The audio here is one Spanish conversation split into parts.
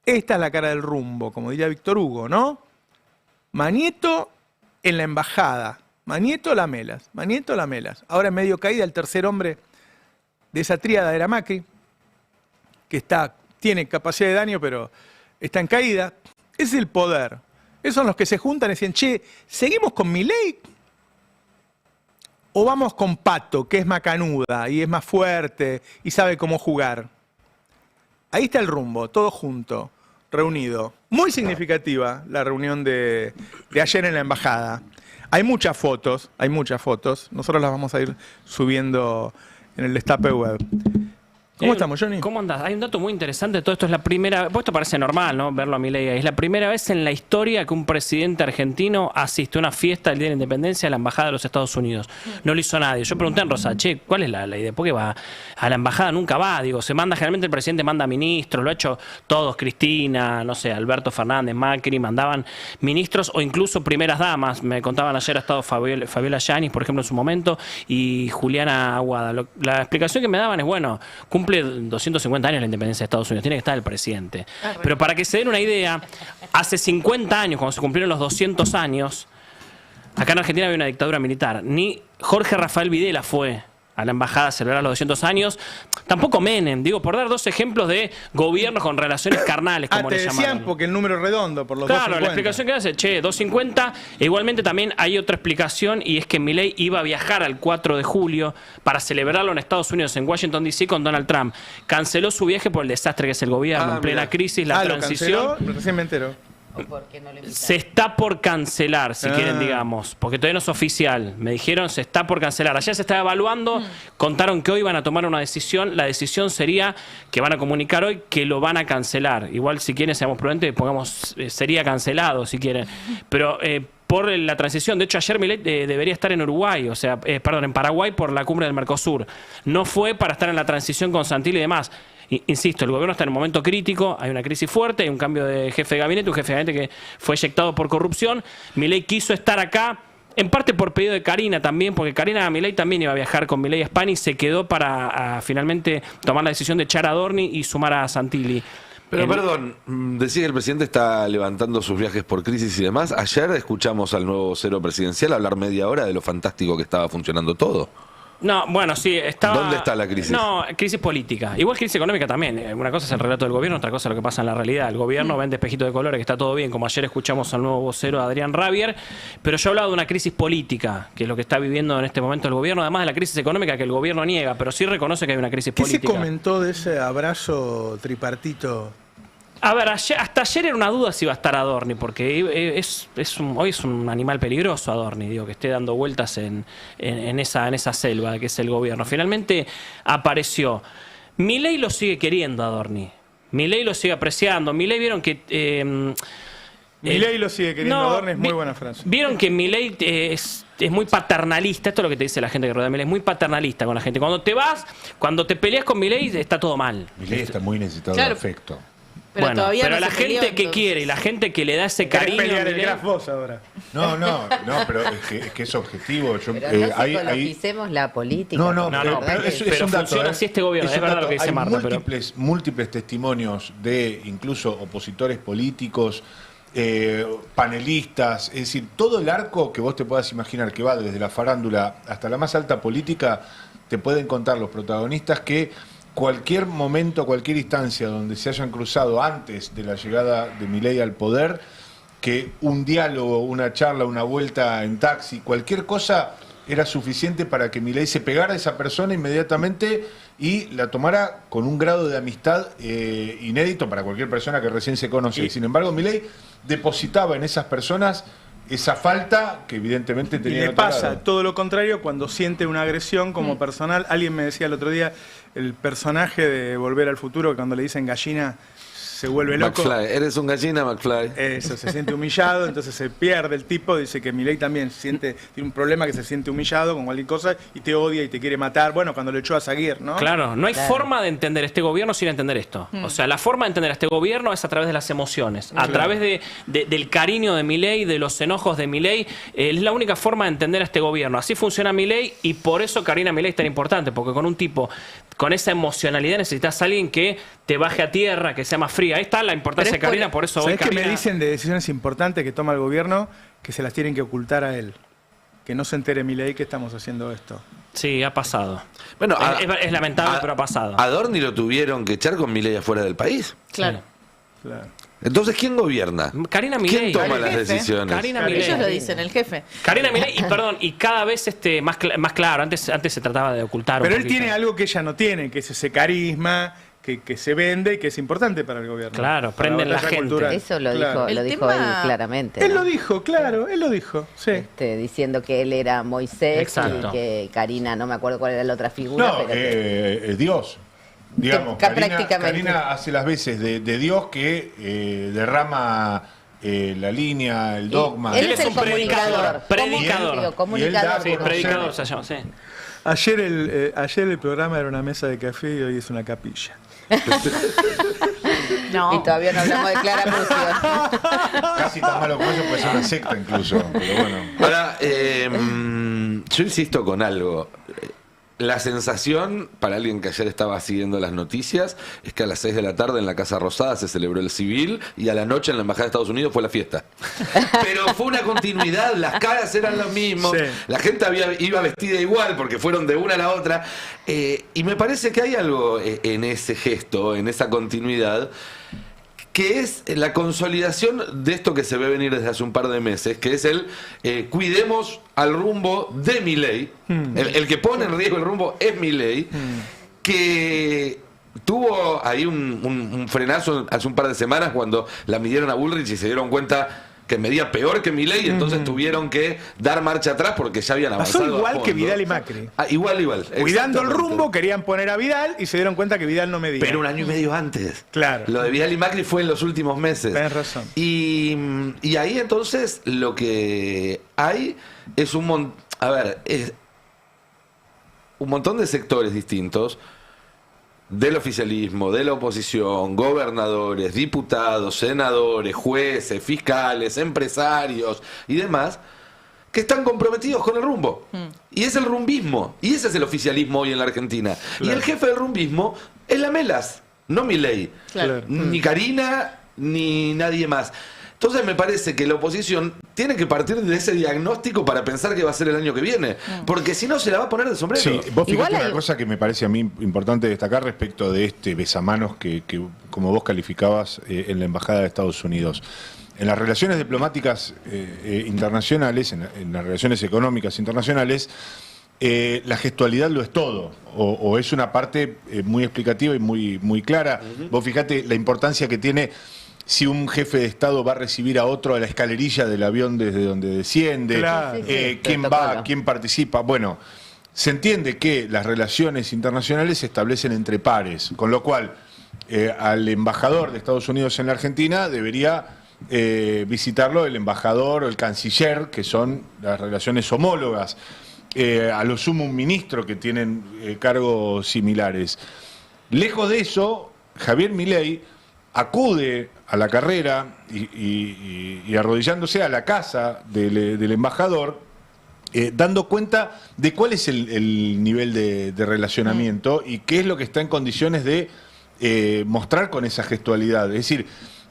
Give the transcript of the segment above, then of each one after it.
Esta es la cara del rumbo, como diría Víctor Hugo, ¿no? Manieto en la embajada. Manieto Lamelas. Manieto Lamelas. Ahora en medio caída, el tercer hombre de esa tríada era Macri, que tiene capacidad de daño, pero está en caída. Es el poder. Esos son los que se juntan y dicen, che, ¿seguimos con Milei? ¿O vamos con Pato, que es macanuda y es más fuerte y sabe cómo jugar? Ahí está el rumbo, todo junto, reunido. Muy significativa la reunión de ayer en la embajada. Hay muchas fotos. Nosotros las vamos a ir subiendo en el Destape Web. ¿Cómo estamos, Johnny? ¿Cómo andás? Hay un dato muy interesante de todo esto. Es la primera... Pues esto parece normal, ¿no? Verlo a Milei. Es la primera vez en la historia que un presidente argentino asiste a una fiesta del Día de la Independencia a la Embajada de los Estados Unidos. No lo hizo nadie. Yo pregunté en Rosa, che, ¿cuál es la idea? ¿Por qué va a la embajada? Nunca va. Digo, generalmente el presidente manda ministros, lo ha hecho todos, Cristina, no sé, Alberto Fernández, Macri, mandaban ministros o incluso primeras damas. Me contaban ayer ha estado Fabiola Yáñez, por ejemplo, en su momento, y Juliana Aguada. La explicación que me daban es, bueno, cumple 250 años la independencia de Estados Unidos, tiene que estar el presidente. Pero para que se den una idea, hace 50 años, cuando se cumplieron los 200 años, acá en Argentina había una dictadura militar. Ni Jorge Rafael Videla fue a la embajada a celebrar los 200 años. Tampoco Menem, digo, por dar dos ejemplos de gobiernos con relaciones carnales, como le llamaban. Decían porque el número es redondo, por los claro, 250. la explicación que hace, che, 250. Igualmente también hay otra explicación, y es que Milei iba a viajar al 4 de julio para celebrarlo en Estados Unidos, en Washington, D.C., con Donald Trump. Canceló su viaje por el desastre que es el gobierno, en plena crisis, la transición. ¿Lo canceló? Recién me entero. Se está por cancelar, si quieren, digamos, porque todavía no es oficial. Me dijeron, se está por cancelar. Ayer se estaba evaluando, contaron que hoy van a tomar una decisión. La decisión sería que van a comunicar hoy que lo van a cancelar. Igual, si quieren, seamos prudentes, pongamos, sería cancelado, si quieren. Pero por la transición, de hecho, ayer Milei debería estar en Uruguay, o sea, perdón, en Paraguay por la cumbre del Mercosur. No fue para estar en la transición con Santilli y demás. Insisto, el gobierno está en un momento crítico, hay una crisis fuerte, hay un cambio de jefe de gabinete, un jefe de gabinete que fue eyectado por corrupción. Milei quiso estar acá, en parte por pedido de Karina también, porque Karina Milei también iba a viajar con Milei a España y se quedó para finalmente tomar la decisión de echar a Adorni y sumar a Santilli. Pero perdón, decía que el presidente está levantando sus viajes por crisis y demás. Ayer escuchamos al nuevo vocero presidencial hablar media hora de lo fantástico que estaba funcionando todo. No, bueno, sí, estaba... ¿Dónde está la crisis? No, crisis política. Igual crisis económica también. Una cosa es el relato del gobierno, otra cosa es lo que pasa en la realidad. El gobierno vende espejitos de colores, que está todo bien, como ayer escuchamos al nuevo vocero Adrián Rabier, pero yo hablaba de una crisis política, que es lo que está viviendo en este momento el gobierno, además de la crisis económica que el gobierno niega, pero sí reconoce que hay una crisis política. ¿Qué se comentó de ese abrazo tripartito? A ver, hasta ayer era una duda si iba a estar Adorni, porque hoy es un animal peligroso Adorni, digo, que esté dando vueltas en esa selva que es el gobierno. Finalmente apareció. Milei lo sigue queriendo Adorni. Milei lo sigue apreciando. Milei vieron que... Milei lo sigue queriendo Adorni, es muy buena frase. Vieron que Milei es muy paternalista, esto es lo que te dice la gente que rodea a Milei, es muy paternalista con la gente. Cuando te vas, cuando te peleas con Milei, está todo mal. Milei está muy necesitado de afecto. Pero bueno, pero la gente que quiere y la gente que le da ese cariño... pelear el Graf vos ahora. No, pero es que es objetivo. Pero no psicologicemos la política. Pero funciona así este gobierno, es verdad lo que dice Marta. Múltiples testimonios de incluso opositores políticos, panelistas, es decir, todo el arco que vos te puedas imaginar que va desde la farándula hasta la más alta política, te pueden contar los protagonistas que cualquier momento, cualquier instancia donde se hayan cruzado antes de la llegada de Milei al poder, que un diálogo, una charla, una vuelta en taxi, cualquier cosa era suficiente para que Milei se pegara a esa persona inmediatamente y la tomara con un grado de amistad inédito para cualquier persona que recién se conoce. Sin embargo, Milei depositaba en esas personas esa falta que evidentemente tenía. Y le pasa todo lo contrario cuando siente una agresión como personal. Alguien me decía el otro día, el personaje de Volver al Futuro, que cuando le dicen gallina se vuelve loco. McFly, eres un gallina, McFly. Eso, se siente humillado, entonces se pierde el tipo. Dice que Milei también tiene un problema, que se siente humillado con cualquier cosa y te odia y te quiere matar. Bueno, cuando lo echó a Zaguier, ¿no? Claro, no hay forma de entender este gobierno sin entender esto. O sea, la forma de entender a este gobierno es a través de las emociones, a través del cariño de Milei, de los enojos de Milei. Es la única forma de entender a este gobierno. Así funciona Milei y por eso Karina Milei es tan importante, porque con un tipo con esa emocionalidad necesitas a alguien que te baje a tierra, que sea más fría. ahí está la importancia de Karina, por eso hoy ¿Sabés qué Karina... me dicen de decisiones importantes que toma el gobierno que se las tienen que ocultar a él? Que no se entere Milei que estamos haciendo esto. Sí, ha pasado. Bueno, es lamentable, pero ha pasado. ¿A Dorni lo tuvieron que echar con Milei afuera del país? Claro. Claro. Entonces, ¿quién gobierna? Karina ¿Quién Milei. toma El las jefe. decisiones? Karina Milei. Ellos lo dicen, el jefe. Karina Milei, y cada vez más claro. Antes se trataba de ocultar Pero un él poquito. tiene algo que ella no tiene, que es ese carisma que se vende y que es importante para el gobierno. Claro, Para prenden la batalla gente. cultural. Eso lo Claro. dijo, El tema- él claramente. Él ¿no? lo dijo, claro, él lo dijo, sí. Diciendo que él era Moisés Exacto. y que Karina, no me acuerdo cuál era la otra figura, No, pero que- Dios. Digamos, Que Karina, prácticamente. Karina hace las veces de Dios que derrama la línea, el dogma. él Él es es el un predicador. comunicador. Predicador. Comunicador. Sí, conocer- predicador se llama, sí. Ayer el programa era una mesa de café y hoy es una capilla. No. Y todavía no hablamos de Clara Crucio. Casi tan malo como eso puede ser una secta incluso. Pero bueno. Ahora, yo insisto con algo. La sensación, para alguien que ayer estaba siguiendo las noticias, es que a las 6 de la tarde en la Casa Rosada se celebró el civil y a la noche en la Embajada de Estados Unidos fue la fiesta. Pero fue una continuidad, las caras eran lo mismo, Sí. la gente iba vestida igual porque fueron de una a la otra. Y me parece que hay algo en ese gesto, en esa continuidad, que es la consolidación de esto que se ve venir desde hace un par de meses, que es el cuidemos al rumbo de Milei. El que pone en riesgo el rumbo es Milei, que tuvo ahí un frenazo hace un par de semanas cuando la midieron a Bullrich y se dieron cuenta que medía peor que Milei, entonces tuvieron que dar marcha atrás porque ya habían Pasó avanzado. a igual que fondo. Vidal y Macri. Igual. Cuidando el exactamente. rumbo, querían poner a Vidal y se dieron cuenta que Vidal no medía. Pero un año y medio antes. Claro. Lo de Vidal y Macri fue en los últimos meses. Tenés razón. Y ahí entonces lo que hay es un montón de sectores distintos del oficialismo, de la oposición, gobernadores, diputados, senadores, jueces, fiscales, empresarios y demás, que están comprometidos con el rumbo. Y es el rumbismo. Y ese es el oficialismo hoy en la Argentina. Y el jefe del rumbismo es Lamelas, no Milei. Claro. Ni Karina, ni nadie más. Entonces me parece que la oposición tiene que partir de ese diagnóstico para pensar que va a ser el año que viene. Porque si no, se la va a poner de sombrero. Sí, vos Igual fíjate hay- una cosa que me parece a mí importante destacar respecto de este besamanos que como vos calificabas en la Embajada de Estados Unidos. En las relaciones diplomáticas internacionales, en las relaciones económicas internacionales, la gestualidad lo es todo, o es una parte muy explicativa y muy clara. Vos fíjate la importancia que tiene si un jefe de Estado va a recibir a otro a la escalerilla del avión desde donde desciende, Claro. Sí, sí, quién protocolo. va, quién participa. Bueno, se entiende que las relaciones internacionales se establecen entre pares, con lo cual al embajador de Estados Unidos en la Argentina debería visitarlo el embajador o el canciller, que son las relaciones homólogas. A lo sumo un ministro que tienen cargos similares. Lejos de eso, Javier Milei acude a la carrera y arrodillándose a la casa del embajador, dando cuenta de cuál es el nivel de relacionamiento y qué es lo que está en condiciones de mostrar con esa gestualidad. Es decir,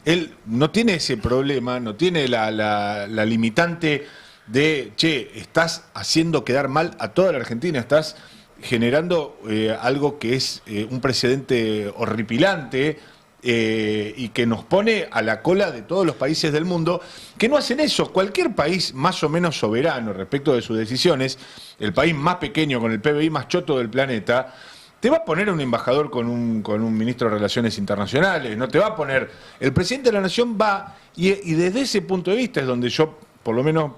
él no tiene ese problema, no tiene la limitante de, che, estás haciendo quedar mal a toda la Argentina, estás generando algo que es un precedente horripilante y que nos pone a la cola de todos los países del mundo que no hacen eso. Cualquier país más o menos soberano respecto de sus decisiones, el país más pequeño con el PBI más choto del planeta, te va a poner un embajador con un ministro de Relaciones Internacionales, no te va a poner... El presidente de la Nación va, y desde ese punto de vista es donde yo, por lo menos,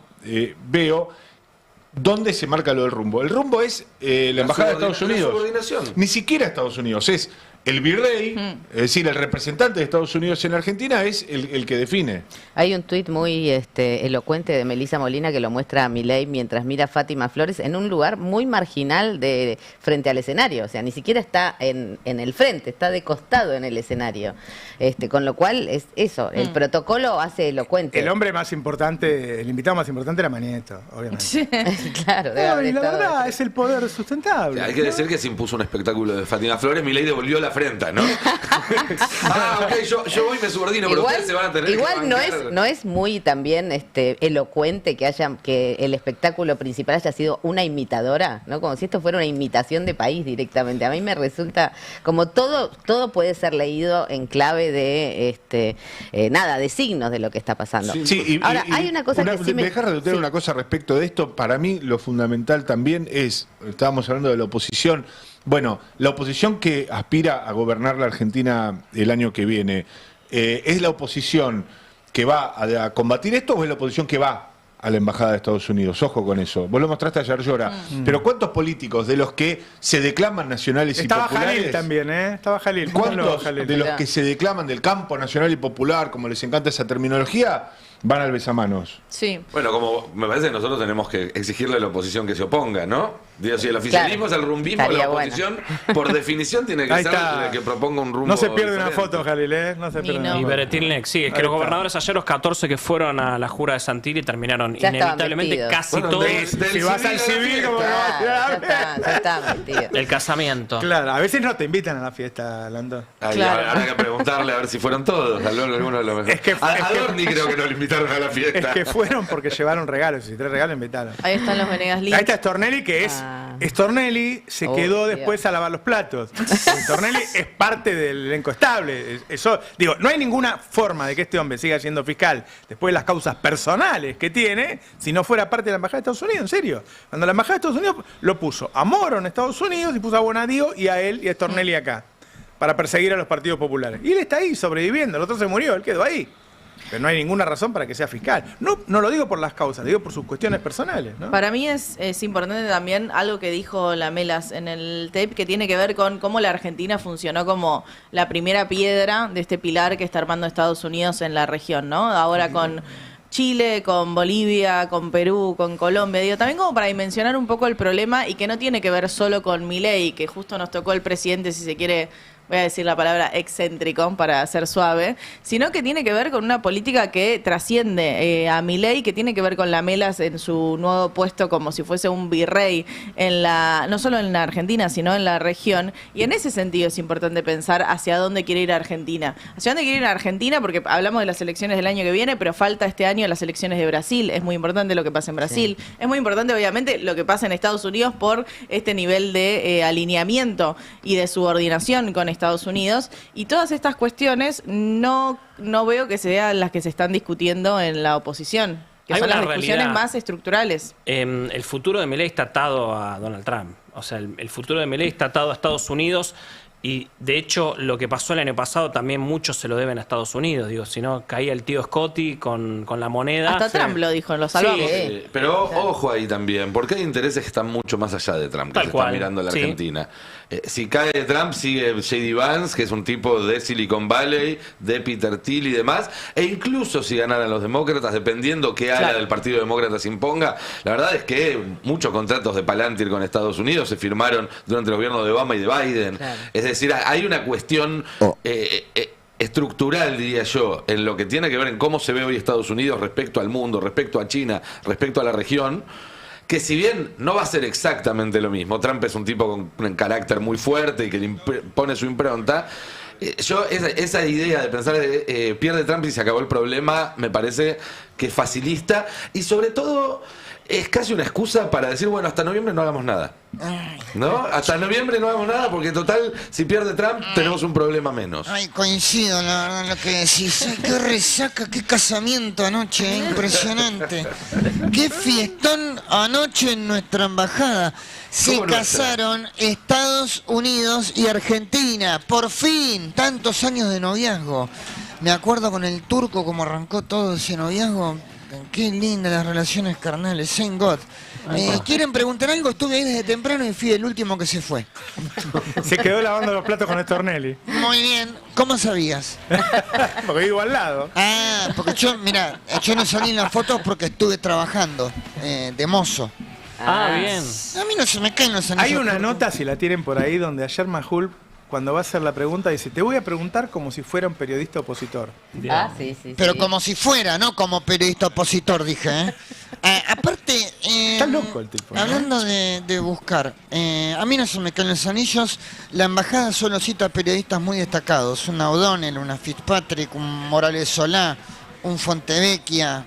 veo dónde se marca lo del rumbo. El rumbo es la Embajada de Estados Unidos. Subordinación. Ni siquiera Estados Unidos, es el virrey, es decir, el representante de Estados Unidos en la Argentina es el que define. Hay un tuit muy elocuente de Melissa Molina que lo muestra a Milei mientras mira a Fátima Flores en un lugar muy marginal frente al escenario. O sea, ni siquiera está en el frente, está de costado en el escenario. Con lo cual, es eso, el protocolo hace elocuente. El hombre más importante, el invitado más importante era Manieto, obviamente. Sí. Claro, debe No, haber y la estado- verdad es el poder sustentable. Hay que decir que se impuso un espectáculo de Fátima Flores. Milei devolvió la afrenta, ¿no? Ok, yo voy y me subordino, pero ustedes se van a tener igual que no bancar. no es muy también elocuente que el espectáculo principal haya sido una imitadora, ¿no? Como si esto fuera una imitación de país directamente. A mí me resulta como todo puede ser leído en clave de nada, de signos de lo que está pasando. Sí, Ahora, hay una cosa que sí me... Dejar de sí. una cosa respecto de esto. Para mí lo fundamental también es, estábamos hablando de la oposición. Bueno, la oposición que aspira a gobernar la Argentina el año que viene, ¿es la oposición que va a combatir esto o es la oposición que va a la Embajada de Estados Unidos? Ojo con eso. Vos lo mostraste ayer, Llora. Pero ¿cuántos políticos de los que se declaman nacionales Estaba y populares? Jalil también, ¿eh? Estaba Jalil. ¿Cuántos Jalil? de los que se declaman del campo nacional y popular, como les encanta esa terminología, van al besamanos? Sí. Bueno, como me parece que nosotros tenemos que exigirle a la oposición que se oponga, ¿no? Digo, si el oficialismo Claro, es el rumbismo, estaría la oposición, por definición, tiene que Ahí ser está. la que proponga un rumbo No se pierde una diferente. foto, Jalil, ¿eh? No se Ni pierde no. una Y foto. Beretilneck, sí, es que Ahí los está. gobernadores ayer, los 14 que fueron a la jura de Santilli, terminaron Ya estaban inevitablemente vestidos. casi Bueno, todos Si vas al civil, como que vas a tirar a ver. Ya está metido. el casamiento. Claro, a veces no te invitan a la fiesta, Lando. Ahí, Claro. habrá que preguntarle a ver si fueron todos. Alguno de los mejores. Es que- a Dorni creo que no le invitaron a la Es fiesta. que fueron porque llevaron regalos. Y 3 regalos invitaron. Ahí están los Venegas Lynch. Ahí está Stornelli, que es. Stornelli se Oh, quedó Dios. después a lavar los platos. Stornelli es parte del elenco estable. Eso, digo, no hay ninguna forma de que este hombre siga siendo fiscal después de las causas personales que tiene, si no fuera parte de la Embajada de Estados Unidos, en serio. Cuando la Embajada de Estados Unidos lo puso a Moro en Estados Unidos y puso a Bonadío y a él y a Stornelli acá, para perseguir a los partidos populares. Y él está ahí sobreviviendo, el otro se murió, él quedó ahí. Pero no hay ninguna razón para que sea fiscal. No lo digo por las causas, digo por sus cuestiones personales, ¿no? Para mí es importante también algo que dijo Lamelas en el tape que tiene que ver con cómo la Argentina funcionó como la primera piedra de este pilar que está armando Estados Unidos en la región, ¿no? Ahora con Chile, con Bolivia, con Perú, con Colombia, digo, también como para dimensionar un poco el problema y que no tiene que ver solo con Milei, que justo nos tocó el presidente, si se quiere, voy a decir la palabra excéntrico para ser suave, sino que tiene que ver con una política que trasciende a Milei, que tiene que ver con Lamelas en su nuevo puesto como si fuese un virrey en no solo en la Argentina, sino en la región. Y en ese sentido es importante pensar hacia dónde quiere ir Argentina. Hacia dónde quiere ir Argentina, porque hablamos de las elecciones del año que viene, pero falta este año las elecciones de Brasil. Es muy importante lo que pasa en Brasil. Sí. Es muy importante, obviamente, lo que pasa en Estados Unidos por este nivel de alineamiento y de subordinación con Estados Unidos, y todas estas cuestiones no veo que sean las que se están discutiendo en la oposición, que Hay son una las discusiones realidad. más estructurales. El futuro de Milei está atado a Donald Trump. O sea, el futuro de Milei está atado a Estados Unidos. Y de hecho, lo que pasó el año pasado también muchos se lo deben a Estados Unidos. Digo, si no, caía el tío Scotty con la moneda. Hasta Trump lo dijo, lo salvamos. Sí. Pero ojo ahí también, porque hay intereses que están mucho más allá de Trump, que Tal se cual, están mirando a la sí. Argentina. Si cae Trump, sigue J.D. Vance, que es un tipo de Silicon Valley, de Peter Thiel y demás, e incluso si ganaran los demócratas, dependiendo qué ala Claro. del Partido Demócrata se imponga, la verdad es que muchos contratos de Palantir con Estados Unidos se firmaron durante el gobierno de Obama y de Biden. Claro. Es decir, hay una cuestión estructural, diría yo, en lo que tiene que ver en cómo se ve hoy Estados Unidos respecto al mundo, respecto a China, respecto a la región, que si bien no va a ser exactamente lo mismo, Trump es un tipo con un carácter muy fuerte y que le pone su impronta, yo esa idea de pensar pierde Trump y se acabó el problema, me parece que es facilista y sobre todo es casi una excusa para decir, bueno, hasta noviembre no hagamos nada. ¿No? Hasta noviembre no hagamos nada porque total, si pierde Trump, tenemos un problema menos. Ay, coincido, la verdad, en lo que decís. Ay, qué resaca, qué casamiento anoche, impresionante. Qué fiestón anoche en nuestra embajada. Se ¿Cómo nuestra? casaron Estados Unidos y Argentina. Por fin, tantos años de noviazgo. Me acuerdo con el turco cómo arrancó todo ese noviazgo. Qué lindas las relaciones carnales, Saint God. ¿Quieren preguntar algo? Estuve ahí desde temprano y fui el último que se fue. Se quedó lavando los platos con Stornelli. Muy bien, ¿cómo sabías? Porque vivo al lado. Ah, porque yo, mira, yo no salí en las fotos porque estuve trabajando de mozo. Bien. A mí no se me caen los anillos. Hay una nota, si la tienen por ahí, donde ayer Majul, cuando va a hacer la pregunta, dice, te voy a preguntar como si fuera un periodista opositor. Ah, sí, sí. Pero sí. como si fuera, no como periodista opositor, dije, ¿eh? Aparte, Che, Está loco el tipo, ¿no? hablando de buscar, a mí no se me caen los anillos. La embajada solo cita periodistas muy destacados. Un O'Donnell, una Fitzpatrick, un Morales Solá, un Fontevecchia.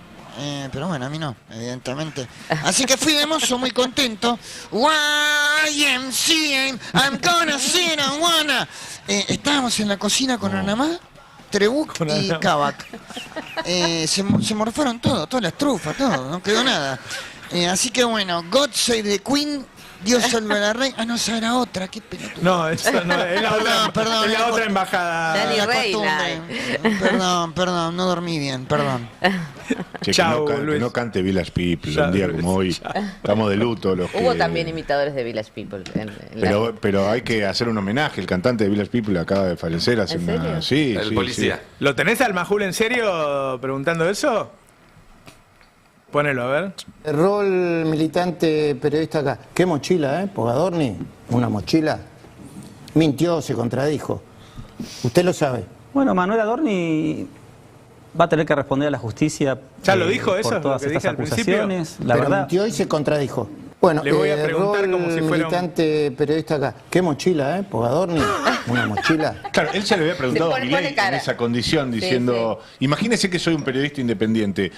Pero bueno, a mí no, evidentemente. Así que fui de mozo muy contento. YMCA, I'm gonna sit and wanna. Estábamos en la cocina con Anamá, Trebuch Con y Anamá. Kavak. Se morfaron todo, todas las trufas, todo, no quedó nada. Así que bueno, God Save the Queen, Dios salve a la reina. Ah, no, esa era otra, qué pelotudo. No, esa no, es la otra, Perdón, es la la otra co- embajada. Dani La Reina. costumbre. Perdón, no dormí bien, perdón. Che, Chau, que Luis. no cante Village People Chau, un día Luis. como hoy. Chau. Estamos de luto los Hubo que- también imitadores de Village People. En la- pero hay que hacer un homenaje. El cantante de Village People acaba de fallecer hace ¿En una... serio? Sí, El sí, policía. sí. ¿Lo tenés al Majul en serio preguntando eso? Ponelo, a ver. El rol militante periodista acá. ¿Qué mochila, Pogadorni? ¿Una mochila? Mintió, se contradijo. Usted lo sabe. Bueno, Manuel Adorni va a tener que responder a la justicia ¿Ya lo dijo eso, por lo todas que estas dije al principio? acusaciones. La Pero verdad, mintió y se contradijo. Bueno, Le voy a el preguntar rol como si fuera un- militante periodista acá. ¿Qué mochila, Pogadorni? ¿Una mochila? Claro, él se le había preguntado Se a pone Milei en cara. esa condición, diciendo, imagínese que soy un periodista independiente.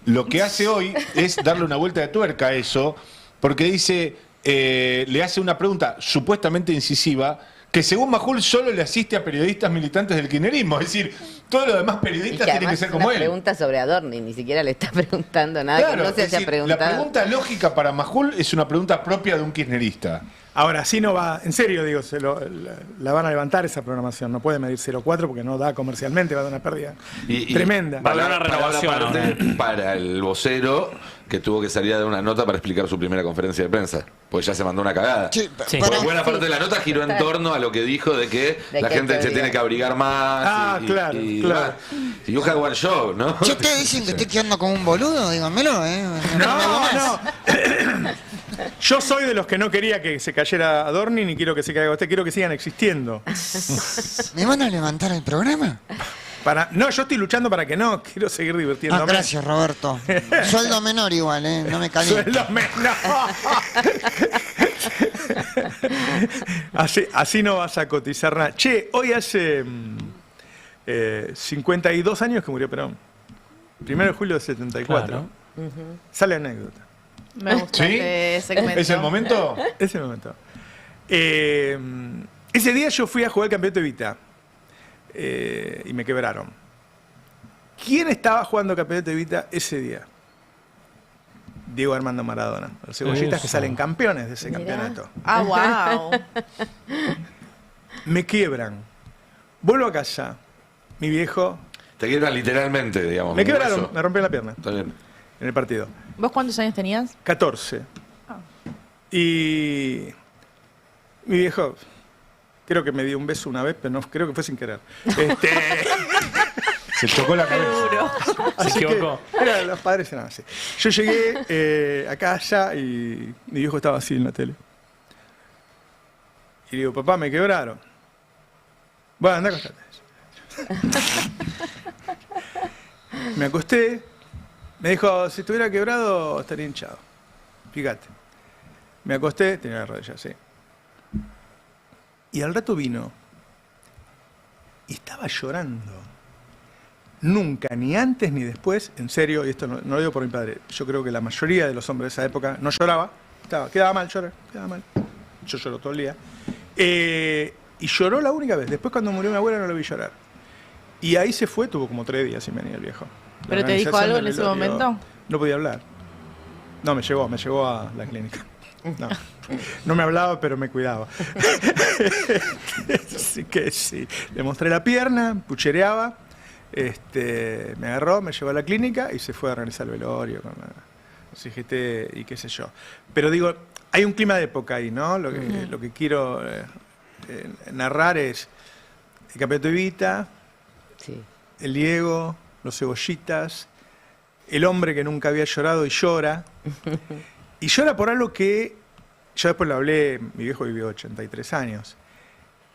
Lo que hace hoy es darle una vuelta de tuerca a eso, porque dice, le hace una pregunta supuestamente incisiva, que según Majul solo le asiste a periodistas militantes del kirchnerismo. Es decir, todos los demás Y periodistas que tienen además que ser es como una él. pregunta sobre Adorni, ni siquiera le está preguntando nada Claro, que no se es haya decir, preguntado. la pregunta lógica para Majul es una pregunta propia de un kirchnerista. Ahora, sí no va, en serio digo, la van a levantar esa programación, no puede medir 0,4 porque no da comercialmente, va a dar una pérdida tremenda. Va a haber una renovación, Aparte, para el vocero que tuvo que salir a dar una nota para explicar su primera conferencia de prensa, porque ya se mandó una cagada. Che, Sí. para- Porque buena parte de la nota giró en torno a lo que dijo de que De la que gente hay que se tiene que abrigar más. Ah, claro, claro. demás. Y you had one show, ¿no? Che, ustedes dicen que estoy quedando como un boludo, díganmelo, me hago más. No. Yo soy de los que no quería que se cayera Adorni ni quiero que se caiga usted, quiero que sigan existiendo. ¿Me van a levantar el programa? No, yo estoy luchando para que no, quiero seguir divirtiéndome. Gracias, Roberto. Sueldo menor igual, no me caliento. Sueldo menos. Así no vas a cotizar nada. Che, hoy hace 52 años que murió Perón. 1 de julio de 74. Claro. Sale anécdota. Me gusta ¿Sí? este segmento. ¿Es el momento? Ese momento. Ese día yo fui a jugar el campeonato de Vita y me quebraron. ¿Quién estaba jugando campeonato de Vita ese día? Diego Armando Maradona. Los cebollitas que Eso. salen campeones de ese Mirá. campeonato. Ah, wow. Me quiebran. Vuelvo a casa. Mi viejo. Te quiebran literalmente, digamos. Me un quebraron, hueso. me rompieron la pierna Está bien. en el partido. ¿Vos cuántos años tenías? 14. Y mi viejo, creo que me dio un beso una vez, pero no creo que fue sin querer. Se tocó la cabeza. Se Así que, equivocó. los padres eran así. Yo llegué a casa y mi viejo estaba así en la tele. Y le digo, papá, me quebraron. Bueno, anda, acostate. Me acosté. Me dijo, si estuviera quebrado, estaría hinchado. Fíjate. Me acosté, tenía la rodilla así. Y al rato vino. Y estaba llorando. Nunca, ni antes ni después, en serio, y esto no lo digo por mi padre, yo creo que la mayoría de los hombres de esa época no lloraba, quedaba mal llorar, quedaba mal. Yo lloro todo el día. Y lloró la única vez. Después cuando murió mi abuela no lo vi llorar. Y ahí se fue, tuvo como 3 días sin venir el viejo. La ¿Pero te dijo organización algo del en ese velorio, momento? No podía hablar. No, me llegó a la clínica. No me hablaba, pero me cuidaba. Así que sí. Le mostré la pierna, puchereaba. Me agarró, me llevó a la clínica y se fue a organizar el velorio con la CGT y qué sé yo. Pero digo, hay un clima de época ahí, ¿no? Lo que quiero narrar es el campeonato de Vita, Sí. el Diego, los cebollitas, el hombre que nunca había llorado y llora. Y llora por algo que, yo después lo hablé, mi viejo vivió 83 años.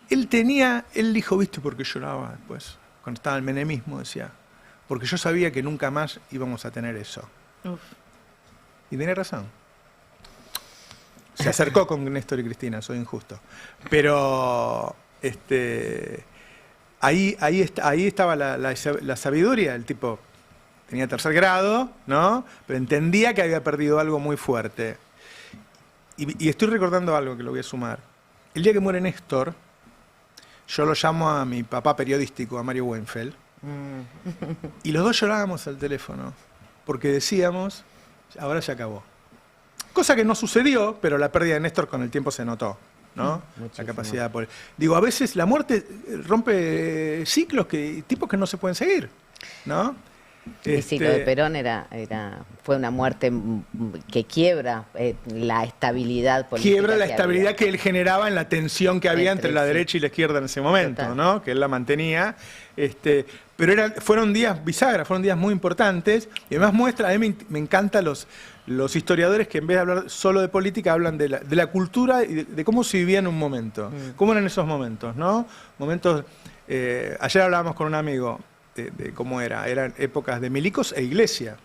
Él dijo, ¿viste por qué lloraba después? Cuando estaba el menemismo, decía, porque yo sabía que nunca más íbamos a tener eso. Uf. Y tenía razón. Se acercó con Néstor y Cristina, soy injusto. Pero ahí estaba la sabiduría. El tipo tenía 3er grado, ¿no? Pero entendía que había perdido algo muy fuerte. Y estoy recordando algo que lo voy a sumar. El día que muere Néstor, yo lo llamo a mi papá periodístico, a Mario Weinfeld, y los dos llorábamos al teléfono, porque decíamos, ahora se acabó. Cosa que no sucedió, pero la pérdida de Néstor con el tiempo se notó, ¿no? La capacidad por... Digo, a veces la muerte rompe ciclos, tipos que no se pueden seguir, ¿no? El ciclo de Perón fue una muerte que quiebra la estabilidad política. Quiebra la estabilidad que él generaba en la tensión que había entre la derecha y la izquierda en ese momento, total, ¿no? Que él la mantenía. Pero fueron días bisagras, fueron días muy importantes. Y además muestra, a mí me encantan los historiadores que en vez de hablar solo de política, hablan de la cultura y de cómo se vivía en un momento. Cómo eran esos momentos, ¿no? Momentos. Ayer hablábamos con un amigo de cómo eran épocas de milicos e iglesia.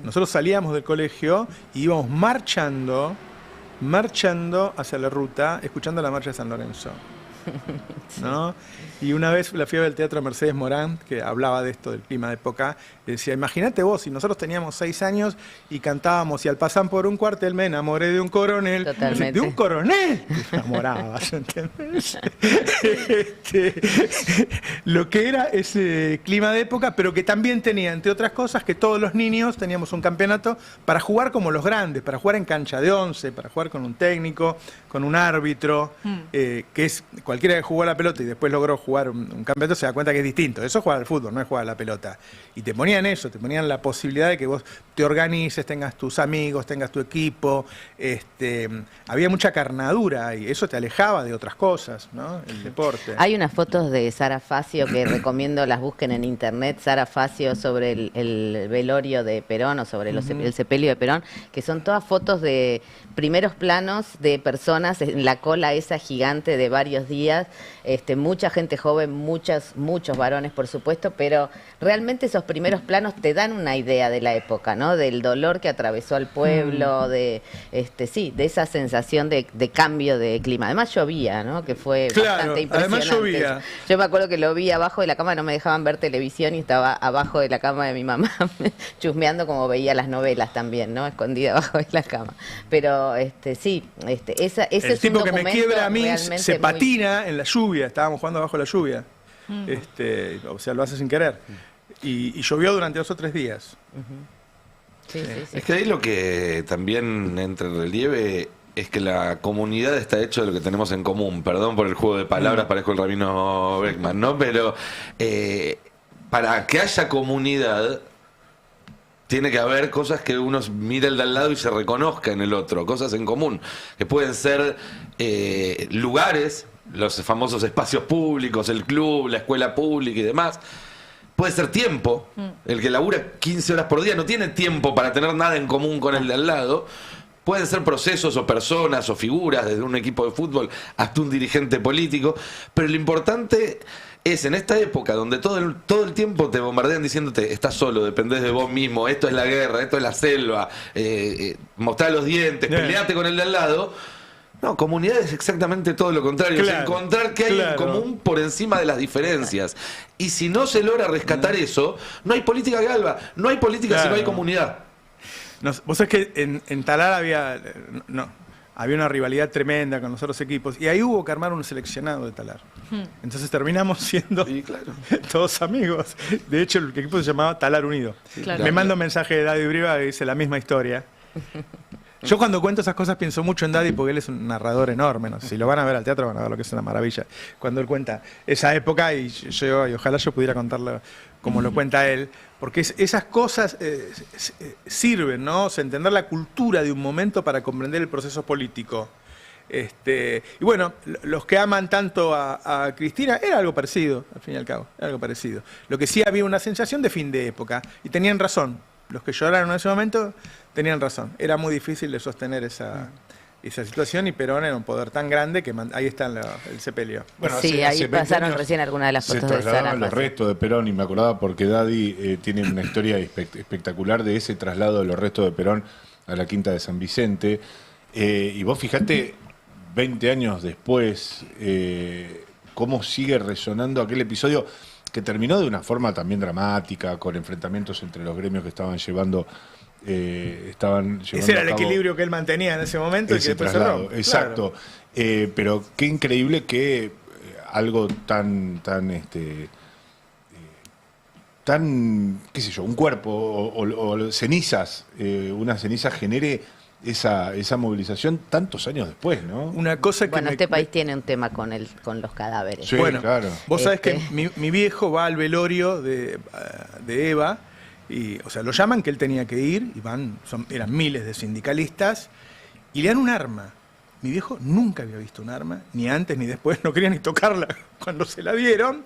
Nosotros salíamos del colegio y íbamos marchando hacia la ruta, escuchando la marcha de San Lorenzo, ¿no? Y una vez la fui a ver al Teatro Mercedes Morán, que hablaba de esto, del clima de época, y decía, imagínate vos, si nosotros teníamos 6 años y cantábamos, y al pasar por un cuartel me enamoré de un coronel. Totalmente. ¿De un coronel? Te enamorabas, ¿entendés? Lo que era ese clima de época, pero que también tenía, entre otras cosas, que todos los niños teníamos un campeonato para jugar como los grandes, para jugar en cancha de 11, para jugar con un técnico, con un árbitro, que es cualquiera que jugó a la pelota y después logró jugar un campeonato se da cuenta que es distinto. Eso es jugar al fútbol, no es jugar a la pelota. Y te ponían eso, te ponían la posibilidad de que vos te organices, tengas tus amigos, tengas tu equipo. Había mucha carnadura y eso te alejaba de otras cosas, ¿no? El deporte. Hay unas fotos de Sara Facio que recomiendo las busquen en internet. Sara Facio sobre el velorio de Perón o sobre el sepelio de Perón, que son todas fotos de primeros planos de personas en la cola esa gigante de varios días, mucha gente joven, muchos varones por supuesto, pero realmente esos primeros planos te dan una idea de la época, ¿no? Del dolor que atravesó al pueblo, de esa sensación de cambio de clima. Además llovía, ¿no? Que fue bastante impresionante. Además llovía. Yo me acuerdo que lo vi abajo de la cama, no me dejaban ver televisión y estaba abajo de la cama de mi mamá chusmeando como veía las novelas también, ¿no? Escondida abajo de la cama. Pero ese el es tipo un que me quiebra a mí se muy... patina en la lluvia, estábamos jugando bajo la lluvia. O sea, lo hace sin querer. Y llovió durante 2 o 3 días. Sí. Es que ahí lo que también entra en relieve es que la comunidad está hecha de lo que tenemos en común. Perdón por el juego de palabras, parezco el rabino Beckman, ¿no? Pero para que haya comunidad tiene que haber cosas que uno mira el de al lado y se reconozca en el otro, cosas en común, que pueden ser lugares, los famosos espacios públicos, el club, la escuela pública y demás. Puede ser tiempo, el que labura 15 horas por día no tiene tiempo para tener nada en común con el de al lado. Pueden ser procesos o personas o figuras, desde un equipo de fútbol hasta un dirigente político, pero lo importante es en esta época donde todo el tiempo te bombardean diciéndote estás solo, dependés de vos mismo, esto es la guerra, esto es la selva, mostrar los dientes, peleate con el de al lado. No, comunidad es exactamente todo lo contrario, es encontrar qué hay en común por encima de las diferencias. Y si no se logra rescatar eso, no hay política que valga, no hay política si no hay comunidad. Vos sabés que en Talar había una rivalidad tremenda con los otros equipos y ahí hubo que armar un seleccionado de Talar. Entonces terminamos siendo todos amigos. De hecho, el equipo se llamaba Talar Unido. Me manda un mensaje de Daddy Briva que dice la misma historia. Yo cuando cuento esas cosas pienso mucho en Daddy porque él es un narrador enorme, ¿no? Si lo van a ver al teatro van a ver lo que es una maravilla. Cuando él cuenta esa época y ojalá yo pudiera contarlo como lo cuenta él, porque esas cosas sirven, ¿no? O sea, entender la cultura de un momento para comprender el proceso político. Y bueno, los que aman tanto a Cristina, era algo parecido, al fin y al cabo, era algo parecido. Lo que sí había una sensación de fin de época, y tenían razón. Los que lloraron en ese momento tenían razón. Era muy difícil de sostener esa situación, y Perón era un poder tan grande que ahí está el sepelio. Bueno, Sí, ahí 20 pasaron años recién algunas de las se fotos de trasladaban Sara. los restos de Perón, y me acordaba porque Daddy tiene una historia espectacular de ese traslado de los restos de Perón a la Quinta de San Vicente. Y vos fijate, 20 años después, cómo sigue resonando aquel episodio que terminó de una forma también dramática, con enfrentamientos entre los gremios que estaban llevando. Ese era el equilibrio que él mantenía en ese momento y que después cerró. Exacto. Claro. Pero qué increíble que algo tan qué sé yo, un cuerpo o cenizas, una ceniza genere esa movilización tantos años después, ¿no? Una cosa que Bueno, este país tiene un tema con los cadáveres. Sí, bueno, claro. Vos sabés que mi viejo va al velorio de Eva, y, o sea, lo llaman que él tenía que ir, y eran miles de sindicalistas, y le dan un arma. Mi viejo nunca había visto un arma, ni antes ni después, no quería ni tocarla cuando se la dieron,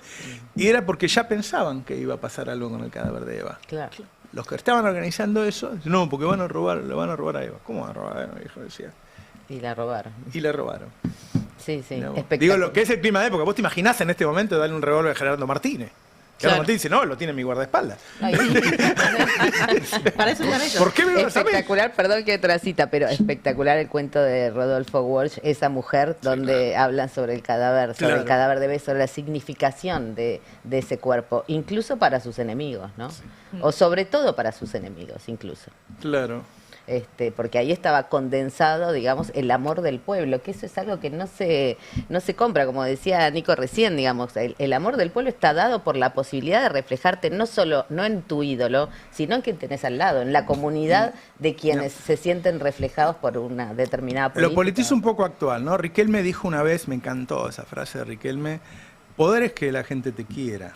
y era porque ya pensaban que iba a pasar algo con el cadáver de Eva. Claro. Los que estaban organizando eso, no, porque le van a robar a Eva. ¿Cómo van a robar a Eva? Mi viejo decía. Y la robaron. Y la robaron. Sí, sí, No. espectacular. Digo, lo que es el clima de época. Vos te imaginás en este momento darle un revólver a Gerardo Martínez. Gerardo Martínez dice, no, lo tiene mi guardaespaldas. Para eso están ellos. ¿Por qué me vas a mí? Espectacular, perdón que otra cita, pero espectacular el cuento de Rodolfo Walsh, esa mujer, donde hablan sobre el cadáver, Claro. de Eva, sobre la significación de ese cuerpo, incluso para sus enemigos, ¿no? O sobre todo para sus enemigos, incluso. Claro. Porque ahí estaba condensado, digamos, el amor del pueblo, que eso es algo que no se compra, como decía Nico recién, digamos, el amor del pueblo está dado por la posibilidad de reflejarte no en tu ídolo, sino en quien tenés al lado, en la comunidad de quienes se sienten reflejados por una determinada política. Lo politizo un poco actual, ¿no? Riquelme dijo una vez, me encantó esa frase de Riquelme, poder es que la gente te quiera.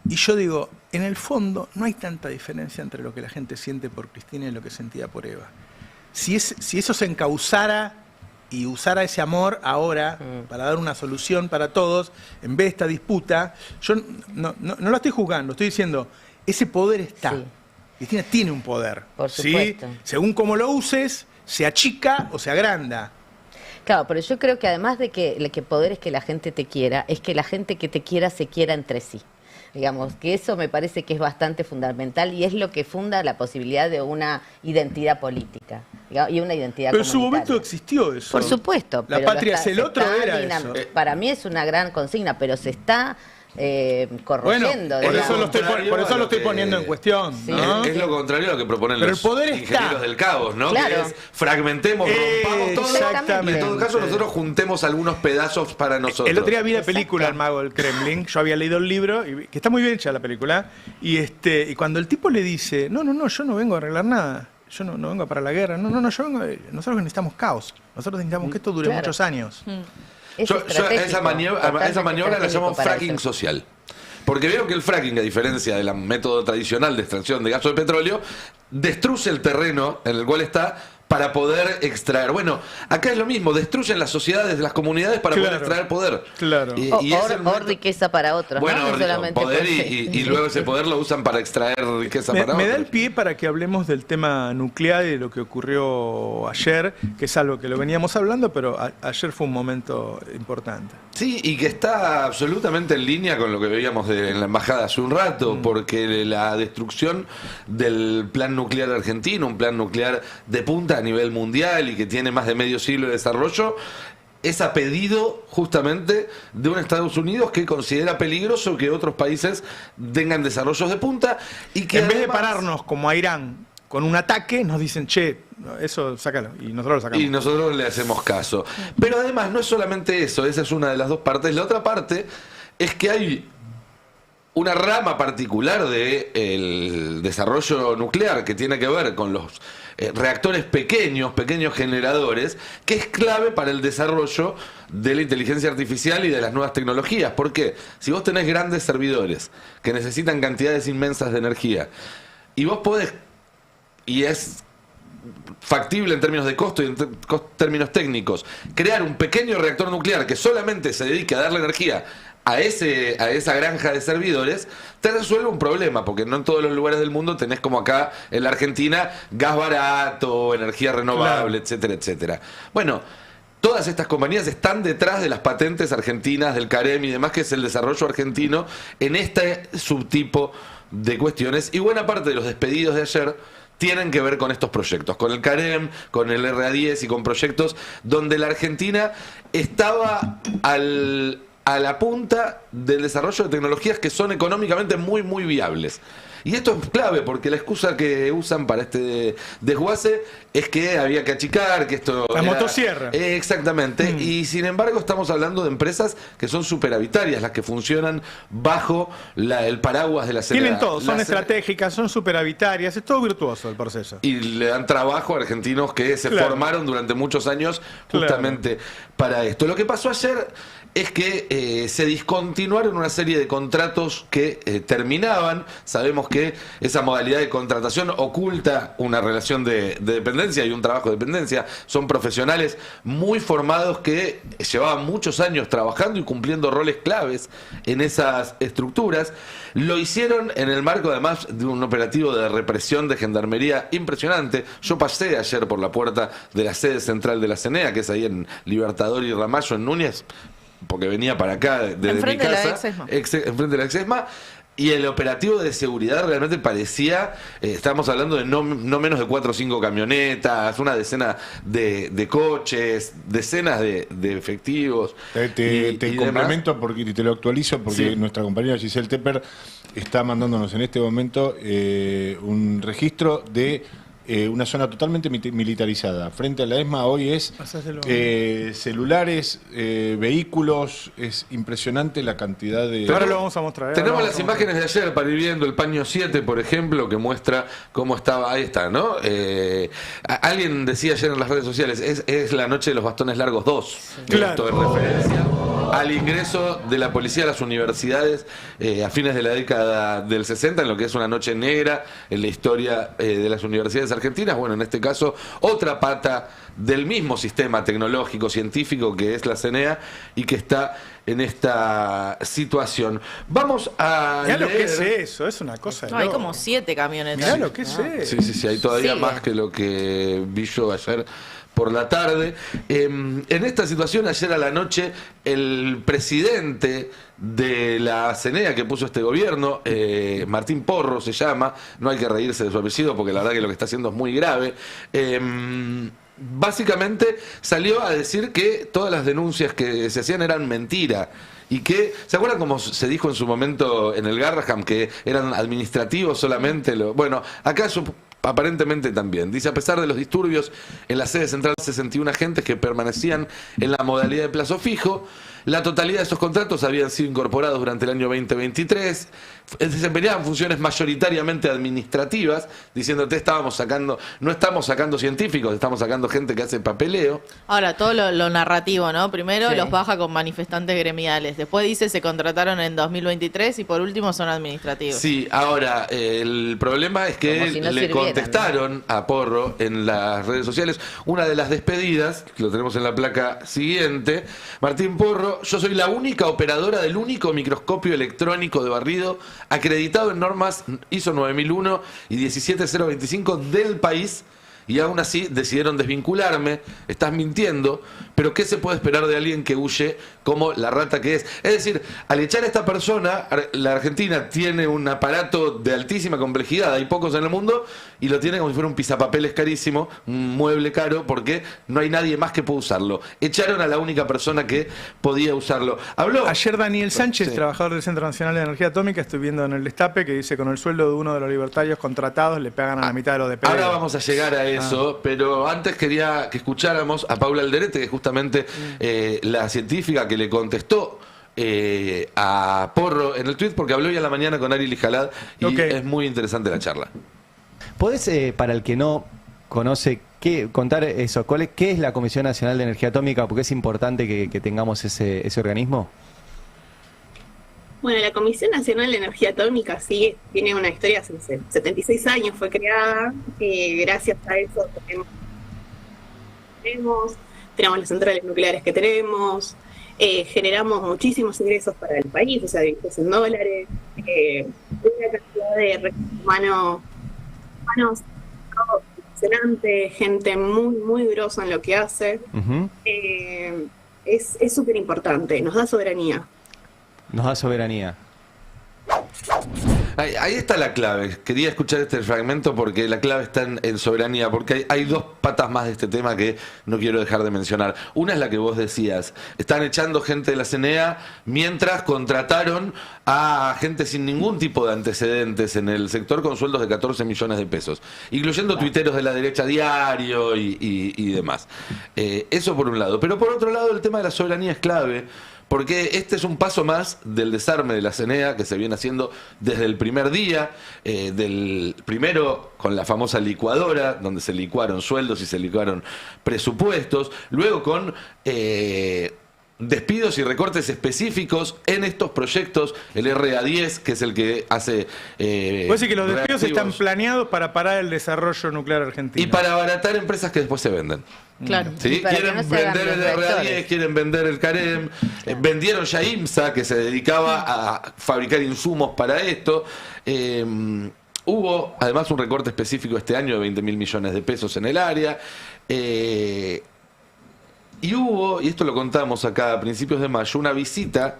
Y yo digo, en el fondo no hay tanta diferencia entre lo que la gente siente por Cristina y lo que sentía por Eva. Si eso se encauzara y usara ese amor ahora para dar una solución para todos, en vez de esta disputa, yo no la estoy juzgando, estoy diciendo, ese poder está. Sí. Cristina tiene un poder. Por ¿sí? supuesto. Según cómo lo uses, se achica o se agranda. Claro, pero yo creo que además de que poder es que la gente te quiera, es que la gente que te quiera se quiera entre sí. Digamos, que eso me parece que es bastante fundamental y es lo que funda la posibilidad de una identidad política, digamos, y una identidad Pero en su comunitaria. momento existió eso. Por supuesto. La pero patria es el otro, era eso. Para mí es una gran consigna, pero se está corroyendo. Bueno, por eso digamos. lo estoy poniendo en cuestión. Sí. ¿no? Es lo contrario a lo que proponen Pero los el poder ingenieros está. del caos, ¿no? Claro. Que es fragmentemos, rompamos todo, Exactamente. y en todo caso nosotros juntemos algunos pedazos para nosotros. El otro día vi la película El Mago del Kremlin, yo había leído el libro, que está muy bien hecha la película, y cuando el tipo le dice, no, yo no vengo a arreglar nada, yo no vengo para la guerra, nosotros necesitamos caos, nosotros necesitamos que esto dure Claro. muchos años. Es Yo a estratégico, esa maniobra la totalmente llamo para fracking eso. social. Porque veo que el fracking, a diferencia del método tradicional de extracción de gas o de petróleo, destruye el terreno en el cual está para poder extraer. Bueno, acá es lo mismo, destruyen las sociedades, las comunidades para poder extraer poder. Claro. Y O es el momento- riqueza para otros, Bueno, ¿no? No solamente poder por- y luego ese poder lo usan para extraer riqueza para Me da otros. el pie para que hablemos del tema nuclear y de lo que ocurrió ayer, que es algo que lo veníamos hablando, pero ayer fue un momento importante. Sí, y que está absolutamente en línea con lo que veíamos en la embajada hace un rato, porque la destrucción del plan nuclear argentino, un plan nuclear de punta a nivel mundial y que tiene más de medio siglo de desarrollo, es a pedido justamente de un Estados Unidos que considera peligroso que otros países tengan desarrollos de punta y que En vez de además- pararnos como a Irán con un ataque, nos dicen, che, eso sácalo, y nosotros lo sacamos. Y nosotros le hacemos caso. Pero además no es solamente eso, esa es una de las dos partes. La otra parte es que hay una rama particular del desarrollo nuclear que tiene que ver con los reactores pequeños generadores, que es clave para el desarrollo de la inteligencia artificial y de las nuevas tecnologías. ¿Por qué? Si vos tenés grandes servidores que necesitan cantidades inmensas de energía y vos podés, y es factible en términos de costo y en términos técnicos, crear un pequeño reactor nuclear que solamente se dedique a darle energía a esa granja de servidores, te resuelve un problema, porque no en todos los lugares del mundo tenés como acá en la Argentina gas barato, energía renovable, etcétera, etcétera. Bueno, todas estas compañías están detrás de las patentes argentinas, del CAREM y demás, que es el desarrollo argentino en este subtipo de cuestiones, y buena parte de los despedidos de ayer tienen que ver con estos proyectos, con el CAREM, con el RA10 y con proyectos donde la Argentina estaba a la punta del desarrollo de tecnologías que son económicamente muy, muy viables. Y esto es clave porque la excusa que usan para este desguace es que había que achicar, que esto... La motosierra. Exactamente. Y sin embargo estamos hablando de empresas que son superavitarias, las que funcionan bajo el paraguas de la CNA. Tienen todo, son estratégicas, son superavitarias, es todo virtuoso el proceso. Y le dan trabajo a argentinos que se formaron durante muchos años justamente para esto. Lo que pasó ayer es que se discontinuaron una serie de contratos que terminaban. Sabemos que esa modalidad de contratación oculta una relación de dependencia y un trabajo de dependencia. Son profesionales muy formados que llevaban muchos años trabajando y cumpliendo roles claves en esas estructuras. Lo hicieron en el marco además de un operativo de represión de gendarmería impresionante. Yo pasé ayer por la puerta de la sede central de la CNEA, que es ahí en Libertador y Ramallo, en Núñez, porque venía para acá desde mi casa, enfrente de la Exesma, y el operativo de seguridad realmente parecía, estábamos hablando de no menos de 4 o 5 camionetas, una decena de coches, decenas de efectivos. Te complemento porque, y te lo actualizo porque nuestra compañera Giselle Tepper está mandándonos en este momento un registro de una zona totalmente militarizada. Frente a la ESMA hoy es celulares, vehículos, es impresionante la cantidad de... Ahora lo vamos a mostrar. Tenemos las imágenes de ayer para ir viendo el paño 7, por ejemplo, que muestra cómo estaba, ahí está, ¿no? Alguien decía ayer en las redes sociales, es la noche de los bastones largos 2. Claro. Esto es referencia al ingreso de la policía a las universidades a fines de la década del 60, en lo que es una noche negra en la historia de las universidades argentinas. Bueno, en este caso, otra pata del mismo sistema tecnológico, científico que es la CNEA y que está en esta situación. Vamos a mirá lo que es eso, es una cosa. No, hay como 7 camionetas. Mirá lo que es eso. Sí, hay todavía más que lo que vi yo ayer por la tarde. En esta situación, ayer a la noche, el presidente de la CNEA que puso este gobierno, Martín Porro se llama, no hay que reírse de su apellido porque la verdad que lo que está haciendo es muy grave, básicamente salió a decir que todas las denuncias que se hacían eran mentira. Y que, ¿se acuerdan cómo se dijo en su momento en el Garraham que eran administrativos solamente? Bueno, acá aparentemente también. Dice, a pesar de los disturbios, en la sede central 61 agentes que permanecían en la modalidad de plazo fijo, la totalidad de esos contratos habían sido incorporados durante el año 2023, desempeñaban funciones mayoritariamente administrativas, diciendo, no estamos sacando científicos, estamos sacando gente que hace papeleo. Ahora, todo lo narrativo, ¿no? Primero los baja con manifestantes gremiales, después dice se contrataron en 2023 y por último son administrativos. Sí, ahora, el problema es que Si no le sirvieran, contestaron a Porro en las redes sociales. Una de las despedidas, que lo tenemos en la placa siguiente, Martín Porro: yo soy la única operadora del único microscopio electrónico de barrido acreditado en normas ISO 9001 y 17025 del país, y aún así decidieron desvincularme. Estás mintiendo, pero ¿qué se puede esperar de alguien que huye como la rata que es? Es decir, al echar a esta persona, la Argentina tiene un aparato de altísima complejidad, hay pocos en el mundo, y lo tiene como si fuera un pisapapeles carísimo, un mueble caro, porque no hay nadie más que pueda usarlo. Echaron a la única persona que podía usarlo. Habló ayer Daniel Sánchez, trabajador del Centro Nacional de Energía Atómica, estoy viendo en el destape que dice, con el sueldo de uno de los libertarios contratados le pegan a la mitad de los despedidos. Ahora vamos a llegar a eso, pero antes quería que escucháramos a Paula Alderete, que es justamente la científica que le contestó a Porro en el tuit, porque habló hoy a la mañana con Ari Lijalad y es muy interesante la charla. ¿Podés, para el que no conoce, contar eso? ¿Qué es la Comisión Nacional de Energía Atómica? Porque es importante que tengamos ese organismo. Bueno, la Comisión Nacional de Energía Atómica tiene una historia hace 76 años, fue creada. Gracias a eso tenemos las centrales nucleares que tenemos. generamos muchísimos ingresos para el país, o sea, divisas en dólares, una cantidad de recursos humanos impresionante, gente muy grosa en lo que hace. Es súper importante, nos da soberanía. Nos da soberanía. Ahí está la clave. Quería escuchar este fragmento porque la clave está en soberanía, porque hay dos patas más de este tema que no quiero dejar de mencionar. Una es la que vos decías. Están echando gente de la CNA mientras contrataron a gente sin ningún tipo de antecedentes en el sector con sueldos de 14 millones de pesos, incluyendo tuiteros de la derecha diario y demás. Eso por un lado. Pero por otro lado, el tema de la soberanía es clave, porque este es un paso más del desarme de la CNEA que se viene haciendo desde el primer día, del primero con la famosa licuadora, donde se licuaron sueldos y se licuaron presupuestos, luego con despidos y recortes específicos en estos proyectos, el RA10, que es el que hace... Puede decir que los despidos están planeados para parar el desarrollo nuclear argentino. Y para abaratar empresas que después se venden. Claro. ¿Sí? Quieren no vender el RA10, quieren vender el CAREM, vendieron ya IMSA, que se dedicaba a fabricar insumos para esto. Hubo además un recorte específico este año de 20.000 millones de pesos en el área. Y hubo, y esto lo contamos acá a principios de mayo, una visita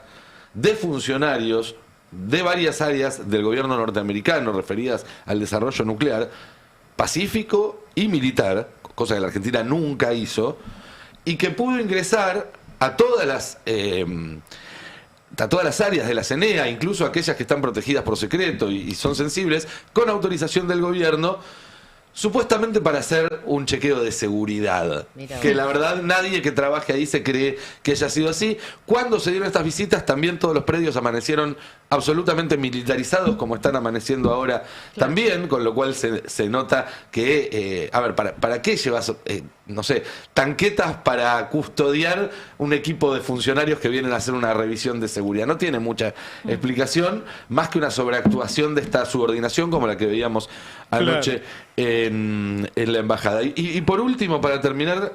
de funcionarios de varias áreas del gobierno norteamericano referidas al desarrollo nuclear, pacífico y militar, cosa que la Argentina nunca hizo, y que pudo ingresar a todas las áreas de la CNEA, incluso aquellas que están protegidas por secreto y son sensibles, con autorización del gobierno, supuestamente para hacer un chequeo de seguridad. Mira, que la verdad nadie que trabaje ahí se cree que haya sido así. Cuando se dieron estas visitas también todos los predios amanecieron absolutamente militarizados, como están amaneciendo ahora también, con lo cual se nota que, a ver, ¿para qué llevas, no sé, tanquetas para custodiar un equipo de funcionarios que vienen a hacer una revisión de seguridad? No tiene mucha explicación, más que una sobreactuación de esta subordinación como la que veíamos anoche en la embajada. Y por último, para terminar,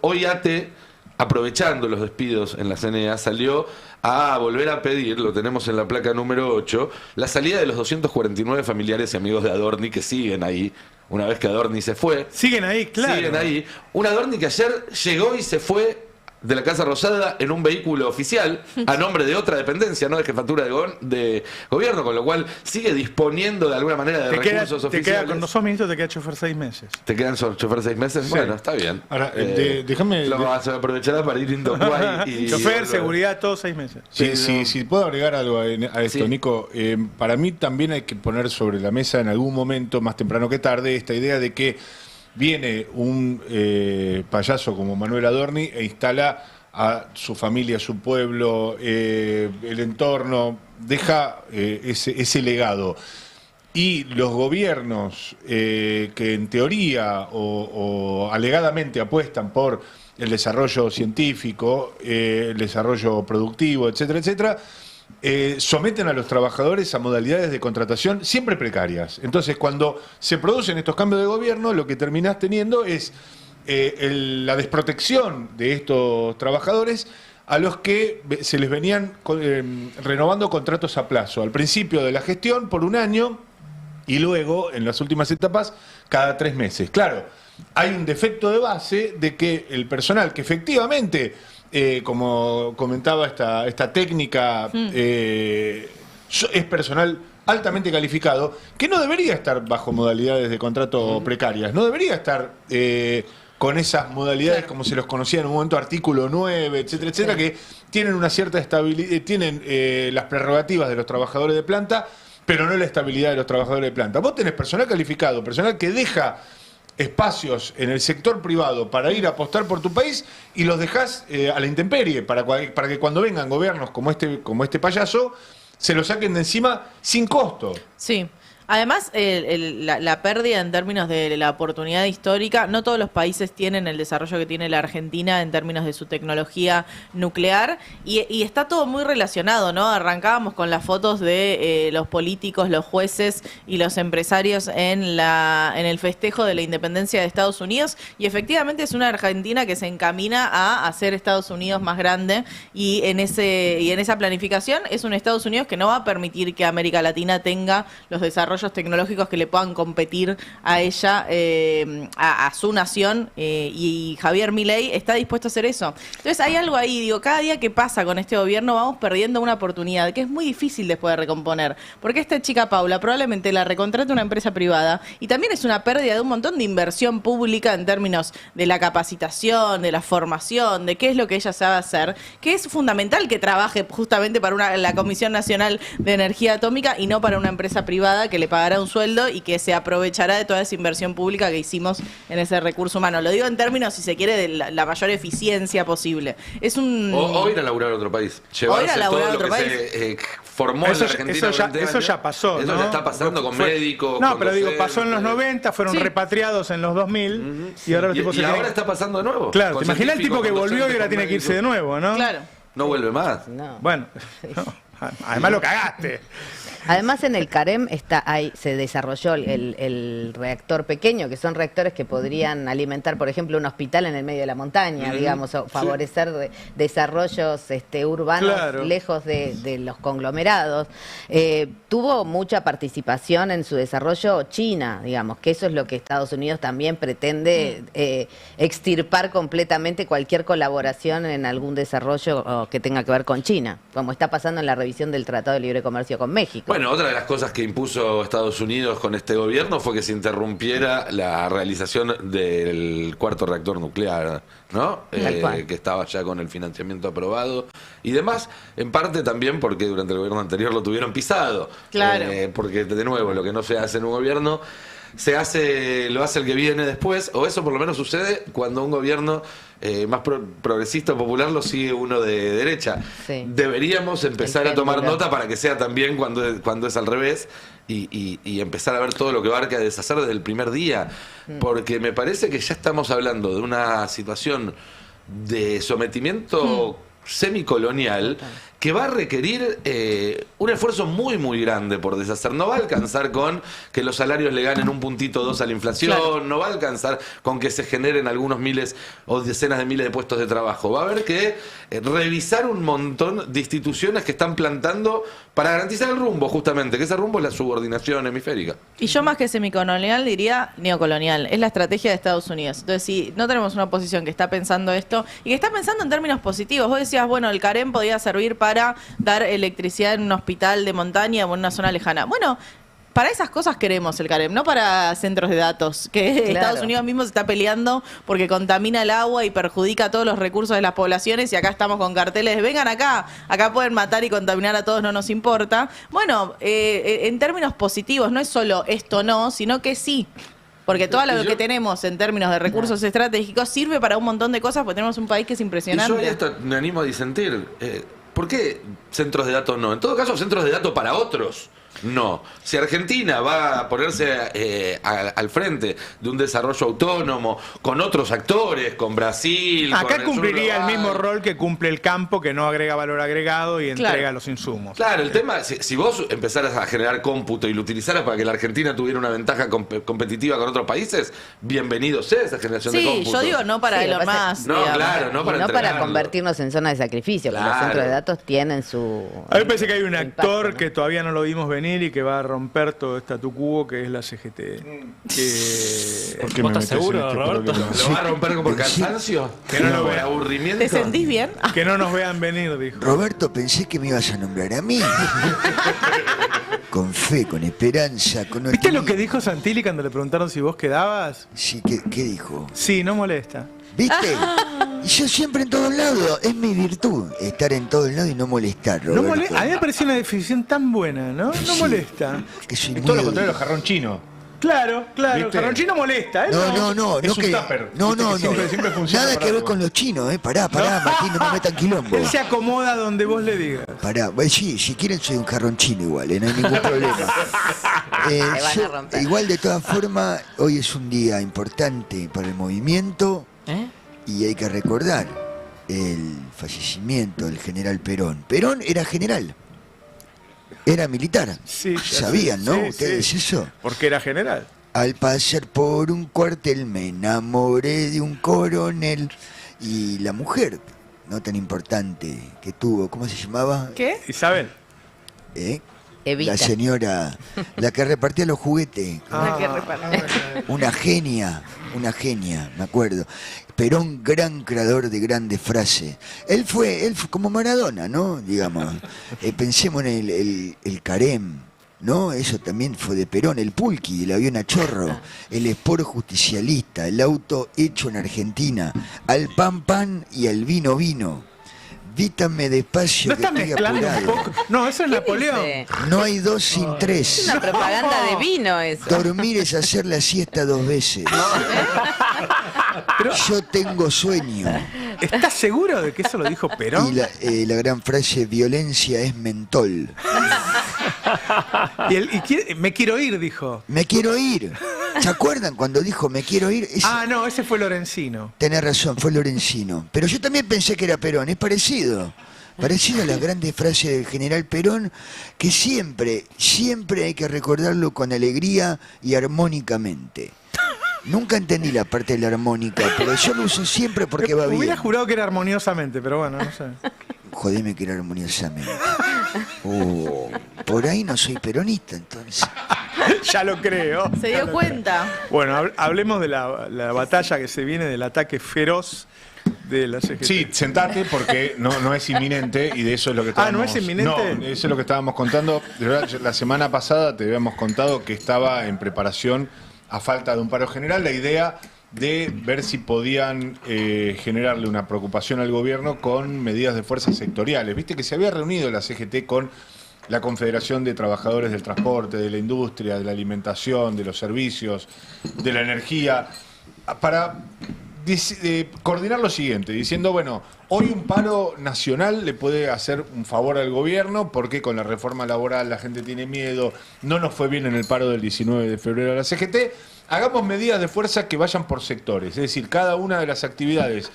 hoy ATE, aprovechando los despidos en la CNEA, salió a volver a pedir, lo tenemos en la placa número 8, la salida de los 249 familiares y amigos de Adorni que siguen ahí, una vez que Adorni se fue. Siguen ahí, claro. Siguen ahí. Un Adorni que ayer llegó y se fue de la Casa Rosada en un vehículo oficial a nombre de otra dependencia, no de jefatura de gobierno, con lo cual sigue disponiendo de alguna manera de recursos oficiales. Cuando sos ministro te queda chofer 6 meses. ¿Te quedan chofer 6 meses? Sí. Bueno, está bien. Ahora, déjame... Se aprovechará para ir Indocuay y... Chofer, seguridad, todos 6 meses. Si puedo agregar algo a esto, sí. Nico, para mí también hay que poner sobre la mesa en algún momento, más temprano que tarde, esta idea de que viene un payaso como Manuel Adorni e instala a su familia, a su pueblo, el entorno, deja ese legado. Y los gobiernos que en teoría o alegadamente apuestan por el desarrollo científico, el desarrollo productivo, etcétera, etcétera, someten a los trabajadores a modalidades de contratación siempre precarias. Entonces, cuando se producen estos cambios de gobierno, lo que terminás teniendo es la desprotección de estos trabajadores a los que se les venían renovando contratos a plazo. Al principio de la gestión, por 1 año, y luego, en las últimas etapas, cada 3 meses. Claro, hay un defecto de base de que el personal que efectivamente... como comentaba esta técnica, es personal altamente calificado, que no debería estar bajo modalidades de contrato precarias, no debería estar con esas modalidades como se los conocía en un momento, artículo 9, etcétera, etcétera, que tienen una cierta estabilidad, tienen las prerrogativas de los trabajadores de planta, pero no la estabilidad de los trabajadores de planta. Vos tenés personal calificado, personal que deja espacios en el sector privado para ir a apostar por tu país y los dejás a la intemperie para que cuando vengan gobiernos como este payaso se lo saquen de encima sin costo. Sí. Además, la pérdida en términos de la oportunidad histórica, no todos los países tienen el desarrollo que tiene la Argentina en términos de su tecnología nuclear y está todo muy relacionado, ¿no? Arrancábamos con las fotos de los políticos, los jueces y los empresarios en el festejo de la independencia de Estados Unidos y efectivamente es una Argentina que se encamina a hacer Estados Unidos más grande y en esa planificación es un Estados Unidos que no va a permitir que América Latina tenga los desarrollos tecnológicos que le puedan competir a ella, a su nación, y Javier Milei está dispuesto a hacer eso. Entonces hay algo ahí, digo, cada día que pasa con este gobierno vamos perdiendo una oportunidad que es muy difícil después de recomponer, porque esta chica Paula probablemente la recontrate una empresa privada y también es una pérdida de un montón de inversión pública en términos de la capacitación, de la formación, de qué es lo que ella sabe hacer, que es fundamental que trabaje justamente para la Comisión Nacional de Energía Atómica y no para una empresa privada que le pagará un sueldo y que se aprovechará de toda esa inversión pública que hicimos en ese recurso humano. Lo digo en términos, si se quiere, de la mayor eficiencia posible. Es un... O ir a laburar a otro país. Llevarse todo lo que se formó en la Argentina. Eso ya pasó, Eso ¿no? ya está pasando con médicos. No, con pero digo, docentes. pasó en los 90, fueron repatriados en los 2000 y ahora los tipos y se ahora tienen... está pasando de nuevo. Claro, Con te imaginas el tipo científicos, que con volvió y docentes, ahora con tiene que irse de médicos. nuevo, ¿no? Claro. No vuelve más. No. Bueno, además lo cagaste. Además en el CAREM se desarrolló el reactor pequeño, que son reactores que podrían alimentar, por ejemplo, un hospital en el medio de la montaña, digamos, o favorecer desarrollos urbanos lejos de los conglomerados. Tuvo mucha participación en su desarrollo China, digamos, que eso es lo que Estados Unidos también pretende extirpar completamente cualquier colaboración en algún desarrollo que tenga que ver con China, como está pasando en la revisión del Tratado de Libre Comercio con México. Bueno, otra de las cosas que impuso Estados Unidos con este gobierno fue que se interrumpiera la realización del cuarto reactor nuclear, ¿no? Que estaba ya con el financiamiento aprobado y demás, en parte también porque durante el gobierno anterior lo tuvieron pisado. Claro. Porque, de nuevo, lo que no se hace en un gobierno lo hace el que viene después, o eso por lo menos sucede cuando un gobierno más progresista o popular lo sigue uno de derecha. Sí. Deberíamos empezar a tomar nota para que sea también cuando es al revés y empezar a ver todo lo que abarca a deshacer desde el primer día, porque me parece que ya estamos hablando de una situación de sometimiento semicolonial que va a requerir un esfuerzo muy muy grande por deshacer. No va a alcanzar con que los salarios le ganen un puntito o dos a la inflación, no va a alcanzar con que se generen algunos miles o decenas de miles de puestos de trabajo. Va a haber que revisar un montón de instituciones que están plantando para garantizar el rumbo, justamente, que ese rumbo es la subordinación hemisférica. Y yo más que semicolonial diría neocolonial, es la estrategia de Estados Unidos. Entonces, si no tenemos una oposición que está pensando esto y que está pensando en términos positivos, vos decías, bueno, el CAREM podía servir para dar electricidad en un hospital de montaña o en una zona lejana. Bueno, para esas cosas queremos el CAREM, no para centros de datos, que Estados Unidos mismo se está peleando porque contamina el agua y perjudica a todos los recursos de las poblaciones y acá estamos con carteles de vengan acá pueden matar y contaminar a todos, no nos importa. Bueno, en términos positivos, no es solo esto no, sino que sí. Porque todo lo que tenemos en términos de recursos estratégicos sirve para un montón de cosas, porque tenemos un país que es impresionante. Y yo ahí hasta me animo a disentir. ¿Por qué centros de datos no? En todo caso, centros de datos para otros. No. Si Argentina va a ponerse al frente de un desarrollo autónomo con otros actores, con Brasil, acá con cumpliría el mismo rol que cumple el campo, que no agrega valor agregado y entrega los insumos. Claro, el tema, si vos empezaras a generar cómputo y lo utilizaras para que la Argentina tuviera una ventaja competitiva con otros países, bienvenido sea esa generación de cómputo. Sí, yo digo no para Elon Musk. No, claro, no para para convertirnos en zona de sacrificio, porque los centros de datos tienen su... A mí me parece que hay un actor que todavía no lo vimos venir y que va a romper todo statu quo, que es la CGT. ¿Vos estás seguro, Roberto? ¿Lo va a romper por cansancio? Que no lo por vean. aburrimiento. ¿Te sentís bien? Que no nos vean venir, dijo. Roberto, pensé que me ibas a nombrar a mí. Con fe, con esperanza, con ¿Viste lo que dijo Santilli cuando le preguntaron si vos quedabas? Sí, ¿qué dijo? Sí, no molesta. ¿Viste? Y yo siempre en todos lados. Es mi virtud, estar en todos lados y no molestar, Roberto. A mí me pareció una definición tan buena, ¿no? No molesta. Que soy Es muy todo lo contrario de los jarrón chino. Claro, ¿Viste? Carronchino molesta, ¿eh? No, Es un que, tupper. no, Viste que siempre funciona nada para que ver algo. con los chinos, Pará, Martín, no me metan quilombo. Él se acomoda donde vos le digas. Pará, sí, si quieren soy un jarronchino igual, no hay ningún problema. van a romper. Igual de todas formas, hoy es un día importante para el movimiento y hay que recordar el fallecimiento del general Perón. Perón era general, era militar. Sí, ya ¿Sabían, sé, no? sí, Ustedes sí. eso. Porque era general. Al pasar por un cuartel me enamoré de un coronel. Y la mujer, no tan importante, que tuvo, ¿cómo se llamaba? ¿Qué? Isabel. Evita. La señora, la que repartía los juguetes. La que reparte. Una genia, me acuerdo. Perón, gran creador de grandes frases. Él fue como Maradona, ¿no? Digamos. Pensemos en el Carem, ¿no? Eso también fue de Perón. El Pulqui, el avión a chorro, el esporo justicialista, el auto hecho en Argentina, al pan y al vino. Vítame despacio ¿No que estás estoy mezclando un apurado. poco? No, eso es Napoleón. dice? No hay dos sin tres. Es una propaganda de vino eso. Dormir es hacer la siesta 2 veces. Yo tengo sueño. ¿Estás seguro de que eso lo dijo Perón? Y la gran frase, violencia es mentol. Me quiero ir, dijo. Me quiero ir. ¿Se acuerdan cuando dijo me quiero ir? No, ese fue Lorenzino. Tenés razón, fue Lorenzino. Pero yo también pensé que era Perón, es parecido. Parecido a las grandes frases del general Perón, que siempre hay que recordarlo con alegría y armónicamente. Nunca entendí la parte de la armónica, pero yo lo uso siempre porque va bien. Hubiera jurado que era armoniosamente, pero bueno, no sé. Jodeme que era armoniosamente. Por ahí no soy peronista, entonces. Ya lo creo. Se dio cuenta. Bueno, hablemos de la batalla que se viene, del ataque feroz de la CGT. Sí, sentate porque no es inminente y de eso es lo que estábamos... ¿no es inminente? No, eso es lo que estábamos contando. De verdad, la semana pasada te habíamos contado que estaba en preparación, a falta de un paro general, la idea de ver si podían generarle una preocupación al gobierno con medidas de fuerzas sectoriales. Viste que se había reunido la CGT con la Confederación de Trabajadores del Transporte, de la Industria, de la Alimentación, de los Servicios, de la Energía, para coordinar lo siguiente, diciendo, bueno, hoy un paro nacional le puede hacer un favor al gobierno porque con la reforma laboral la gente tiene miedo, no nos fue bien en el paro del 19 de febrero a la CGT, hagamos medidas de fuerza que vayan por sectores, es decir, cada una de las actividades,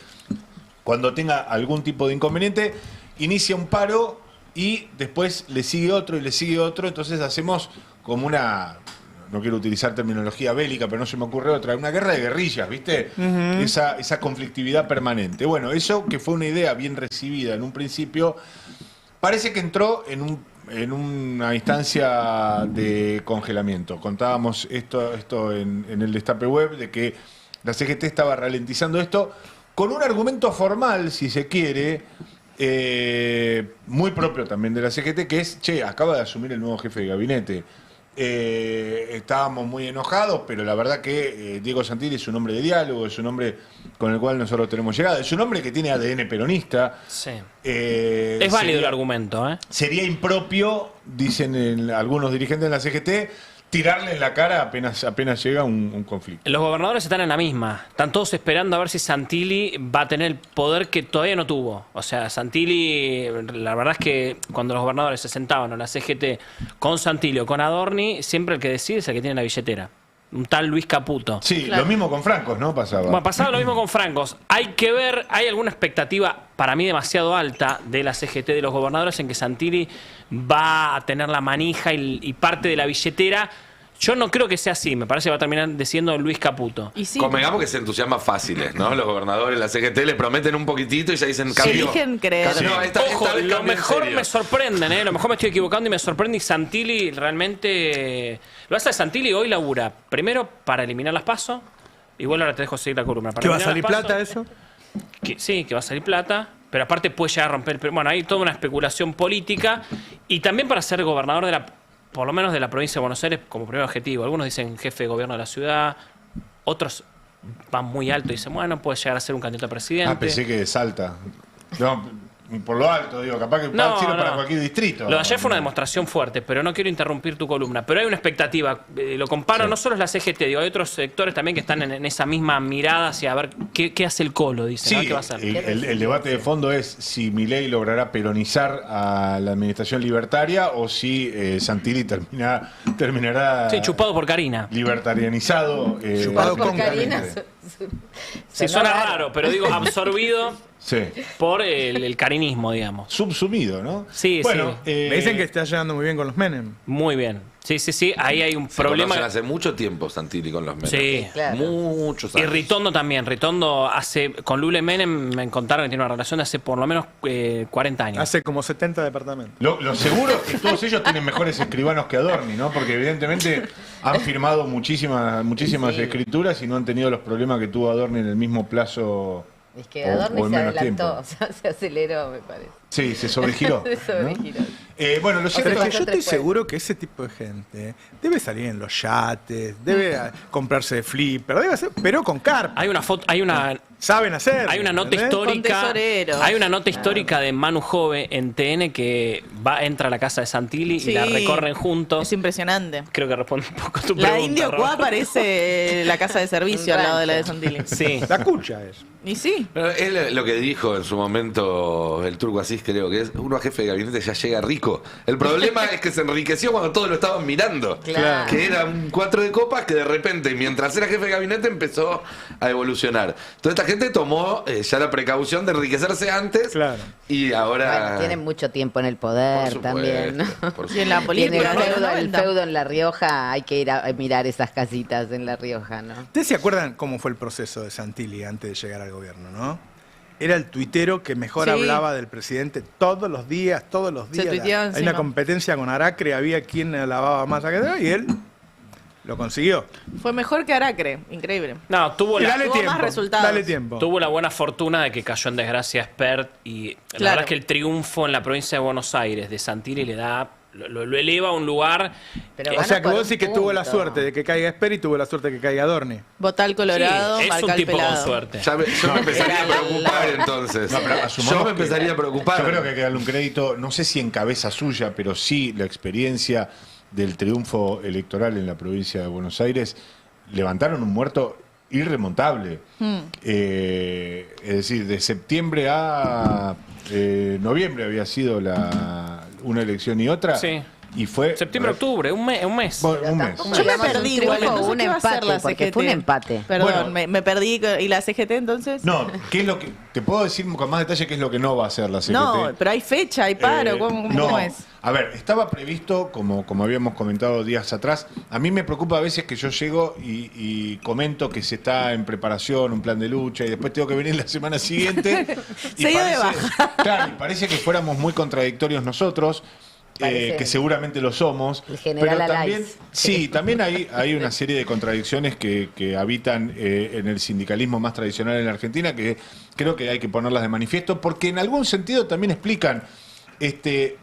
cuando tenga algún tipo de inconveniente, inicia un paro y después le sigue otro y le sigue otro, entonces hacemos como una... No quiero utilizar terminología bélica, pero no se me ocurre otra. Una guerra de guerrillas, ¿viste? Esa conflictividad permanente. Bueno, eso que fue una idea bien recibida en un principio, parece que entró en una instancia de congelamiento. Contábamos esto en el Destape Web, de que la CGT estaba ralentizando esto con un argumento formal, si se quiere, muy propio también de la CGT, que es, acaba de asumir el nuevo jefe de gabinete. Estábamos muy enojados, pero la verdad que Diego Santilli es un hombre de diálogo, es un hombre con el cual nosotros tenemos llegada, es un hombre que tiene ADN peronista. Sí. Es válido el argumento, ¿eh? Sería impropio, dicen algunos dirigentes de la CGT, tirarle en la cara apenas llega un conflicto. Los gobernadores están en la misma. Están todos esperando a ver si Santilli va a tener el poder que todavía no tuvo. O sea, Santilli, la verdad es que cuando los gobernadores se sentaban en la CGT con Santilli o con Adorni, siempre el que decide es el que tiene la billetera. Un tal Luis Caputo. Sí, Claro. Lo mismo con Francos, ¿no? Pasaba. Bueno, pasaba lo mismo con Francos. Hay que ver, hay alguna expectativa, para mí demasiado alta, de la CGT, de los gobernadores, en que Santilli va a tener la manija y parte de la billetera. Yo no creo que sea así, me parece que va a terminar diciendo Luis Caputo. Y sí, Convengamos que se entusiasman fáciles, ¿no? Los gobernadores, la CGT, le prometen un poquitito y ya dicen cambio. eligen creer. No, esta Ojo, vez lo cambio en mejor serio. me sorprenden, ¿eh? Lo mejor me estoy equivocando y me sorprende. Y Santilli realmente... Lo hace Santilli hoy labura. Primero, para eliminar las PASO. Igual ahora te dejo seguir la columna. Para ¿Que va a eliminar salir las plata PASO, eso? sí, que va a salir plata. Pero aparte puede llegar a romper... Bueno, hay toda una especulación política. Y también para ser gobernador por lo menos de la provincia de Buenos Aires como primer objetivo. Algunos dicen jefe de gobierno de la ciudad. Otros van muy alto y dicen, bueno, puede llegar a ser un candidato a presidente. Pensé que de Salta. No, por lo alto, digo, capaz que sirve para cualquier distrito. Lo de ayer fue una demostración fuerte, pero no quiero interrumpir tu columna. Pero hay una expectativa, lo comparo, no solo es la CGT, digo, hay otros sectores también que están en esa misma mirada hacia a ver qué hace el Colo, dicen, sí, ¿no? ¿Qué va a hacer? El debate de fondo es si Milei logrará peronizar a la administración libertaria o si Santilli terminará chupado por Karina. Libertarianizado. Chupado con Karina. Sí, suena raro, pero digo, absorbido por el carinismo, digamos. Subsumido, ¿no? Sí, bueno, sí. Me dicen que está llegando muy bien con los Menem. Muy bien. Sí, ahí hay un problema. Hace mucho tiempo Santilli con los Menem. Sí, claro. Muchos años. Y Ritondo también. Ritondo con Lule Menem me contaron que tiene una relación de hace por lo menos 40 años. Hace como 70 departamentos. Lo seguro es que todos ellos tienen mejores escribanos que Adorni, ¿no? Porque evidentemente han firmado muchísimas escrituras y no han tenido los problemas que tuvo Adorni en el mismo plazo. Es que Adorni o en se menos adelantó, tiempo. o sea, se aceleró, me parece. Sí, se sobregiró. Se sobregiró. ¿No? Bueno, lo cierto Pero es es que yo estoy seguro que ese tipo de gente debe salir en los yates, debe comprarse de flipper, debe hacer, pero con carpa. Hay una foto, saben hacer. Hay una nota histórica. Hay una nota histórica de Manu Jove en TN que entra a la casa de Santilli y la recorren juntos. Es impresionante. Creo que responde un poco a tu La pregunta. Indio Cuá parece la casa de servicio al lado de la de Santilli. Sí. La cucha es. Y sí. Pero él lo que dijo en su momento el Turco Asís, creo que es, uno a jefe de gabinete ya llega rico. El problema es que se enriqueció cuando todos lo estaban mirando. Claro. Que era un 4 de copas que de repente, mientras era jefe de gabinete, empezó a evolucionar. Toda esta gente tomó ya la precaución de enriquecerse antes. Claro. Y ahora... Bueno, tienen mucho tiempo en el poder también, ¿no? Y en la política. El feudo en La Rioja, hay que ir a mirar esas casitas en La Rioja, ¿no? ¿Ustedes se acuerdan cómo fue el proceso de Santilli antes de llegar al gobierno, no? Era el tuitero que mejor hablaba del presidente todos los días. Hay una competencia con Aracre, había quien alababa más a que y él lo consiguió. Fue mejor que Aracre, increíble. No, tuvo más resultados. Dale tiempo. Tuvo la buena fortuna de que cayó en desgracia Spert y la verdad es que el triunfo en la provincia de Buenos Aires de Santilli le da... Lo eleva a un lugar... o sea que vos decís que tuvo la suerte de que caiga Spert y tuvo la suerte de que caiga Adorni. Votar Colorado, sí, es marcar un tipo pelado. con suerte. Yo me empezaría a preocupar entonces. No, pero Yo me empezaría a preocupar. Yo creo que hay que darle un crédito, no sé si en cabeza suya, pero sí la experiencia del triunfo electoral en la provincia de Buenos Aires. Levantaron un muerto irremontable. Es decir, de septiembre a noviembre había sido una elección y otra. Sí. Y fue... Septiembre-octubre, un mes. Bueno, un mes. Yo me perdí igual, entonces, un ¿qué va a hacer empate, la porque CGT? fue un empate. Perdón, Bueno. me perdí. ¿Y la CGT entonces? No, ¿qué es lo que te puedo decir con más detalle qué es lo que no va a hacer la CGT? No, pero hay fecha, hay paro, ¿cómo no. es? A ver, estaba previsto, como habíamos comentado días atrás, a mí me preocupa a veces que yo llego y comento que se está en preparación un plan de lucha y después tengo que venir la semana siguiente. Se dio de baja. Claro, y parece que fuéramos muy contradictorios nosotros. Que seguramente lo somos, El general pero también, Alaiz. sí, también hay una serie de contradicciones que habitan en el sindicalismo más tradicional en la Argentina que creo que hay que ponerlas de manifiesto porque en algún sentido también explican este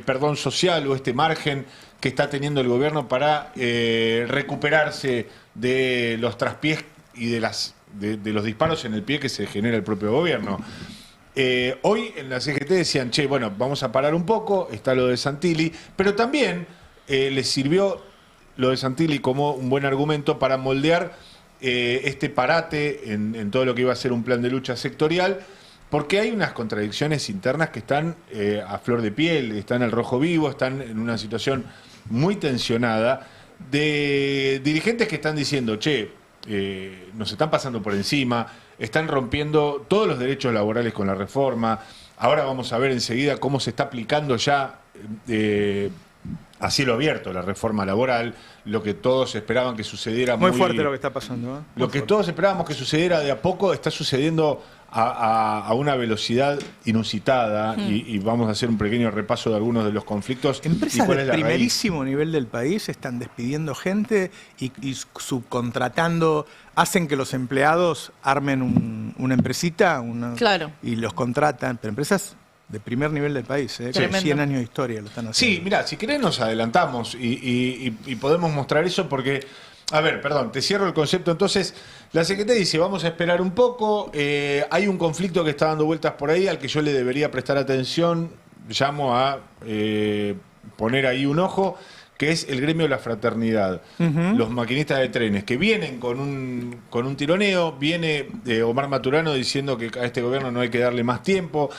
perdón social o este margen que está teniendo el gobierno para recuperarse de los traspiés y de los disparos en el pie que se genera el propio gobierno. Hoy en la CGT decían, bueno, vamos a parar un poco, está lo de Santilli, pero también les sirvió lo de Santilli como un buen argumento para moldear este parate en todo lo que iba a ser un plan de lucha sectorial, porque hay unas contradicciones internas que están a flor de piel, están al rojo vivo, están en una situación muy tensionada, de dirigentes que están diciendo, nos están pasando por encima, están rompiendo todos los derechos laborales con la reforma. Ahora vamos a ver enseguida cómo se está aplicando ya a cielo abierto la reforma laboral, lo que todos esperaban que sucediera muy fuerte lo que está pasando. Lo que todos esperábamos que sucediera de a poco está sucediendo a una velocidad inusitada y vamos a hacer un pequeño repaso de algunos de los conflictos. Empresas del primerísimo nivel del país están despidiendo gente y subcontratando, hacen que los empleados armen una empresita Claro. y los contratan, pero empresas de primer nivel del país, con 100 años de historia lo están haciendo. Sí, mira, si querés nos adelantamos y podemos mostrar eso porque, A ver, perdón, te cierro el concepto. Entonces, la CGT dice, vamos a esperar un poco. Hay un conflicto que está dando vueltas por ahí al que yo le debería prestar atención. Llamo a poner ahí un ojo, que es el gremio de la fraternidad. Los maquinistas de trenes, que vienen con un tironeo. Viene Omar Maturano diciendo que a este gobierno no hay que darle más tiempo.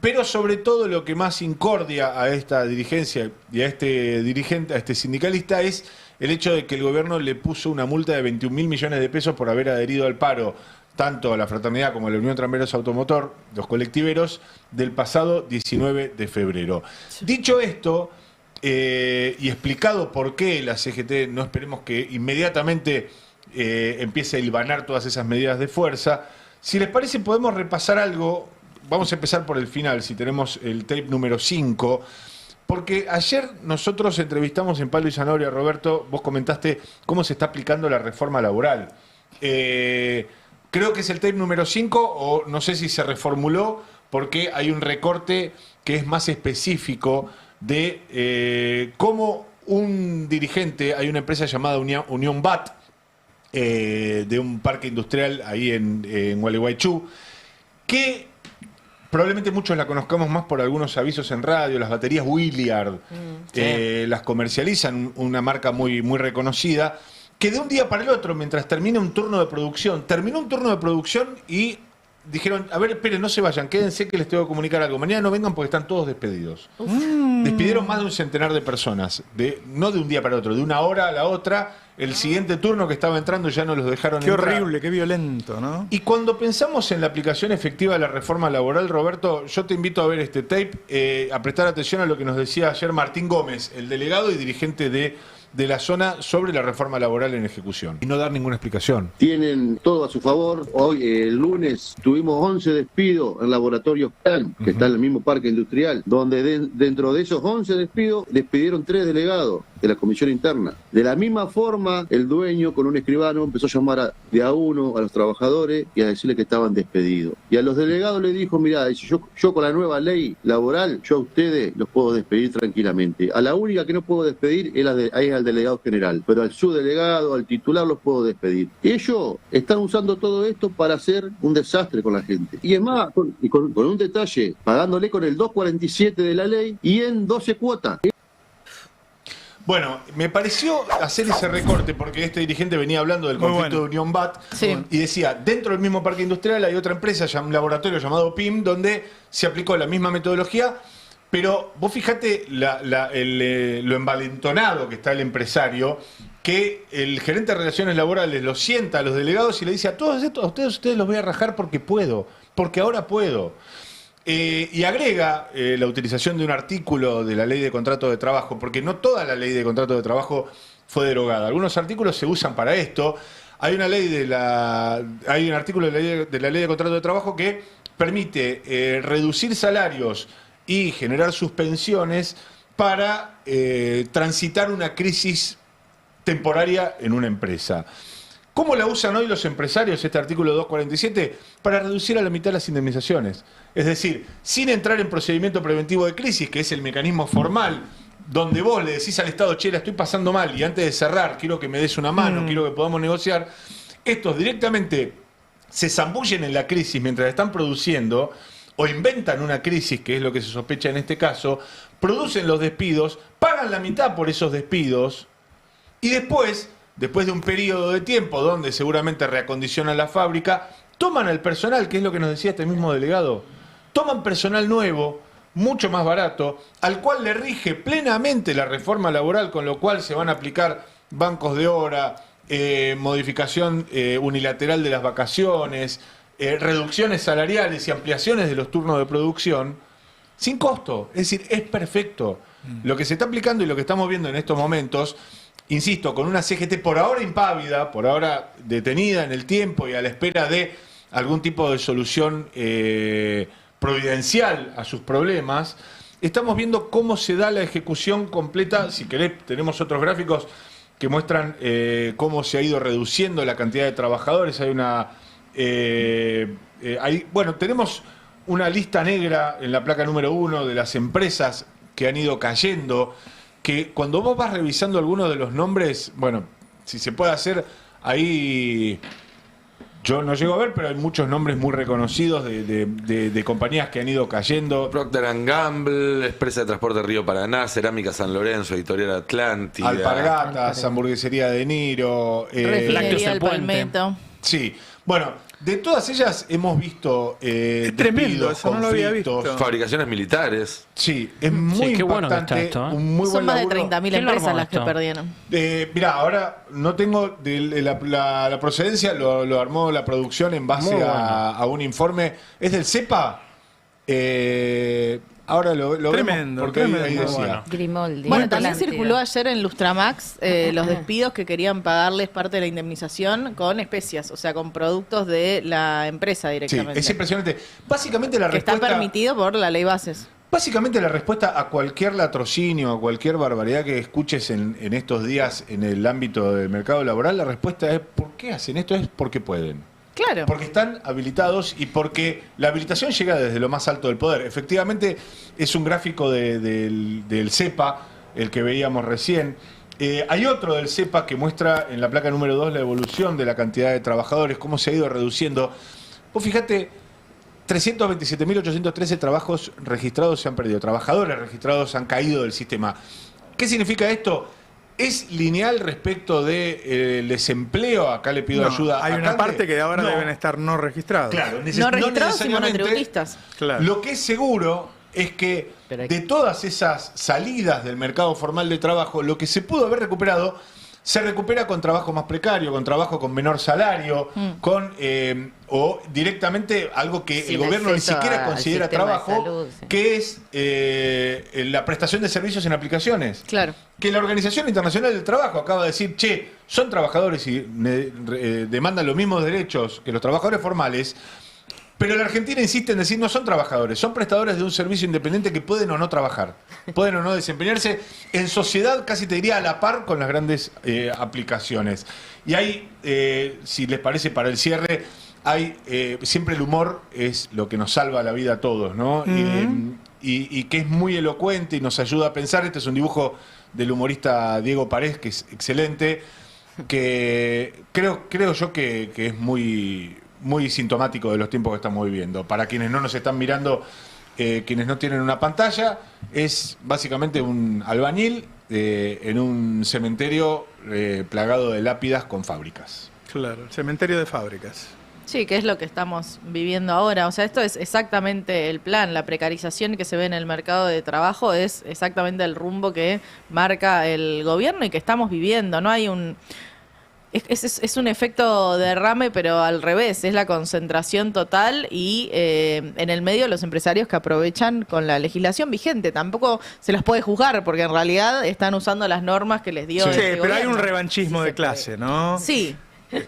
Pero sobre todo lo que más incordia a esta dirigencia y a este dirigente, a este sindicalista, es el hecho de que el gobierno le puso una multa de 21.000 millones de pesos por haber adherido al paro, tanto a la fraternidad como a la Unión Tranviarios Automotor, los colectiveros, del pasado 19 de febrero. Dicho esto, y explicado por qué la CGT no esperemos que inmediatamente empiece a hilvanar todas esas medidas de fuerza, si les parece podemos repasar algo. Vamos a empezar por el final, si tenemos el tape número 5, porque ayer nosotros entrevistamos en Palo y Zanahoria, Roberto, vos comentaste cómo se está aplicando la reforma laboral. Creo que es el tape número 5, o no sé si se reformuló, porque hay un recorte que es más específico de cómo un dirigente, hay una empresa llamada Unión BAT, de un parque industrial ahí en Gualeguaychú, que probablemente muchos la conozcamos más por algunos avisos en radio, las baterías Williard, las comercializan, una marca muy, muy reconocida, que de un día para el otro, mientras termina un turno de producción, terminó un turno de producción y dijeron, a ver, esperen, no se vayan, quédense que les tengo que comunicar algo. Mañana no vengan porque están todos despedidos. Despidieron más de un centenar de personas, no de un día para el otro, de una hora a la otra. El siguiente turno que estaba entrando ya no los dejaron entrar. Qué horrible, qué violento, ¿no? Y cuando pensamos en la aplicación efectiva de la reforma laboral, Roberto, yo te invito a ver este tape, a prestar atención a lo que nos decía ayer Martín Gómez, el delegado y dirigente de la zona, sobre la reforma laboral en ejecución. Y no dar ninguna explicación. Tienen todo a su favor. Hoy, el lunes, tuvimos 11 despidos en Laboratorio Plan, que está en el mismo parque industrial, donde dentro de esos 11 despidos, despidieron 3 delegados de la comisión interna. De la misma forma, el dueño, con un escribano, empezó a llamar de a uno a los trabajadores y a decirle que estaban despedidos. Y a los delegados le dijo, mirá, yo con la nueva ley laboral, yo a ustedes los puedo despedir tranquilamente. A la única que no puedo despedir es al delegado general, pero al subdelegado, al titular los puedo despedir. Ellos están usando todo esto para hacer un desastre con la gente. Y es más, con un detalle, pagándole con el 247 de la ley y en 12 cuotas. Bueno, me pareció hacer ese recorte porque este dirigente venía hablando del conflicto de Unión BAT y decía, dentro del mismo parque industrial hay otra empresa, un laboratorio llamado PIM, donde se aplicó la misma metodología, pero vos fijate lo envalentonado que está el empresario, que el gerente de relaciones laborales lo sienta a los delegados y le dice, a todos estos, a ustedes los voy a rajar porque puedo, porque ahora puedo. Y agrega la utilización de un artículo de la Ley de Contrato de Trabajo, porque no toda la Ley de Contrato de Trabajo fue derogada. Algunos artículos se usan para esto. Hay un artículo de la Ley de Contrato de Trabajo que permite reducir salarios y generar suspensiones para transitar una crisis temporaria en una empresa. ¿Cómo la usan hoy los empresarios, este artículo 247? Para reducir a la mitad las indemnizaciones. Es decir, sin entrar en procedimiento preventivo de crisis, que es el mecanismo formal, donde vos le decís al Estado, che, la estoy pasando mal y antes de cerrar quiero que me des una mano, quiero que podamos negociar. Estos directamente se zambullen en la crisis mientras están produciendo o inventan una crisis, que es lo que se sospecha en este caso, producen los despidos, pagan la mitad por esos despidos y después de un periodo de tiempo donde seguramente reacondicionan la fábrica, toman al personal, que es lo que nos decía este mismo delegado, toman personal nuevo, mucho más barato, al cual le rige plenamente la reforma laboral, con lo cual se van a aplicar bancos de hora, modificación unilateral de las vacaciones, reducciones salariales y ampliaciones de los turnos de producción, sin costo. Es decir, es perfecto. Lo que se está aplicando y lo que estamos viendo en estos momentos, insisto, con una CGT por ahora impávida, por ahora detenida en el tiempo y a la espera de algún tipo de solución providencial a sus problemas, estamos viendo cómo se da la ejecución completa. Si querés, tenemos otros gráficos que muestran cómo se ha ido reduciendo la cantidad de trabajadores. Hay tenemos una lista negra en la placa número 1 de las empresas que han ido cayendo, que cuando vos vas revisando algunos de los nombres, bueno, si se puede hacer ahí. Yo no llego a ver, pero hay muchos nombres muy reconocidos de compañías que han ido cayendo. Procter & Gamble, Expresa de Transporte Río Paraná, Cerámica San Lorenzo, Editorial Atlántida. Alpargatas, Hamburguesería de Niro. Refinería del Palmetto. Sí. Bueno, de todas ellas hemos visto es tremendo, eso no lo había visto. Fabricaciones militares. Sí, es muy qué bueno que impactante. está esto, ¿eh? Un muy Son buen más de laburo. 30.000 empresas las que perdieron. Mirá, ahora no tengo la procedencia, lo armó la producción en base a un informe. ¿Es del CEPA? Ahora lo Tremendo, vemos porque ahí decía. Bueno. Grimoldi. Bueno, también circuló ayer en Lustramax los despidos que querían pagarles parte de la indemnización con especias, o sea, con productos de la empresa Sí, directamente. es impresionante. Básicamente la que está respuesta... permitido por la ley bases. Básicamente la respuesta a cualquier latrocinio, a cualquier barbaridad que escuches en estos días en el ámbito del mercado laboral, la respuesta es ¿por qué hacen esto? Es porque pueden. Claro. Porque están habilitados y porque la habilitación llega desde lo más alto del poder. Efectivamente, es un gráfico del CEPA, el que veíamos recién. Hay otro del CEPA que muestra en la placa número 2 la evolución de la cantidad de trabajadores, cómo se ha ido reduciendo. Vos fíjate, 327.813 trabajos registrados se han perdido, trabajadores registrados han caído del sistema. ¿Qué significa esto? ¿Es lineal respecto del desempleo? Acá le pido ayuda. Hay una parte que ahora No. deben estar no registrados. Claro, No registrados y necesariamente. monotributistas. Claro. Lo que es seguro es que de todas esas salidas del mercado formal de trabajo, lo que se pudo haber recuperado, se recupera con trabajo más precario, con trabajo con menor salario, con o directamente algo que Sin el gobierno ni acceso siquiera al considera sistema de trabajo, salud, sí. que es la prestación de servicios en aplicaciones. Claro. Que la Organización Internacional del Trabajo acaba de decir, che, son trabajadores y demandan los mismos derechos que los trabajadores formales, pero la Argentina insiste en decir no son trabajadores, son prestadores de un servicio independiente que pueden o no trabajar, pueden o no desempeñarse en sociedad, casi te diría a la par con las grandes aplicaciones. Y hay, si les parece para el cierre, hay siempre el humor es lo que nos salva la vida a todos, ¿no? Y que es muy elocuente y nos ayuda a pensar. Este es un dibujo del humorista Diego Parés, que es excelente, que creo yo que es muy sintomático de los tiempos que estamos viviendo. Para quienes no nos están mirando, quienes no tienen una pantalla, es básicamente un albañil en un cementerio plagado de lápidas con fábricas. Claro, el cementerio de fábricas. Sí, que es lo que estamos viviendo ahora. O sea, esto es exactamente el plan. La precarización que se ve en el mercado de trabajo es exactamente el rumbo que marca el gobierno y que estamos viviendo. No hay un... Es un efecto derrame, pero al revés, es la concentración total y en el medio los empresarios que aprovechan con la legislación vigente. Tampoco se los puede juzgar porque en realidad están usando las normas que les dio Sí, este pero hay un gobierno. revanchismo de clase, ¿no? Sí. Hay-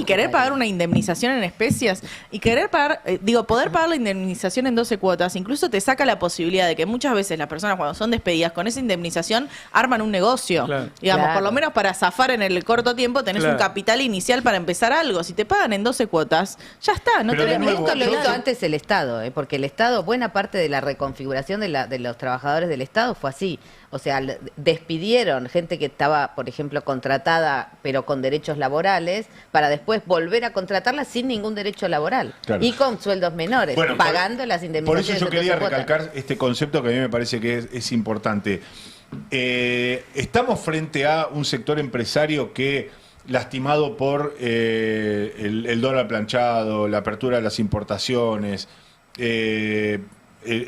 Y querer pagar una indemnización en especias y querer pagar, poder pagar la indemnización en 12 cuotas, incluso te saca la posibilidad de que muchas veces las personas cuando son despedidas con esa indemnización arman un negocio. Claro. Digamos, Claro. por lo menos para zafar en el corto tiempo tenés Claro. un capital inicial para empezar algo. Si te pagan en 12 cuotas, ya está, no Pero de tenés nuevo, Esto lo ningún hizo antes el Estado, porque el Estado, buena parte de la reconfiguración de los trabajadores del Estado fue así. O sea, despidieron gente que estaba, por ejemplo, contratada, pero con derechos laborales, para después volver a contratarla sin ningún derecho laboral. Claro. Y con sueldos menores, Bueno, pagando las Por indemnizaciones. eso yo de quería 12 cuotas. recalcar este concepto que a mí me parece que es importante. Estamos frente a un sector empresario que, lastimado por el dólar planchado, la apertura de las importaciones,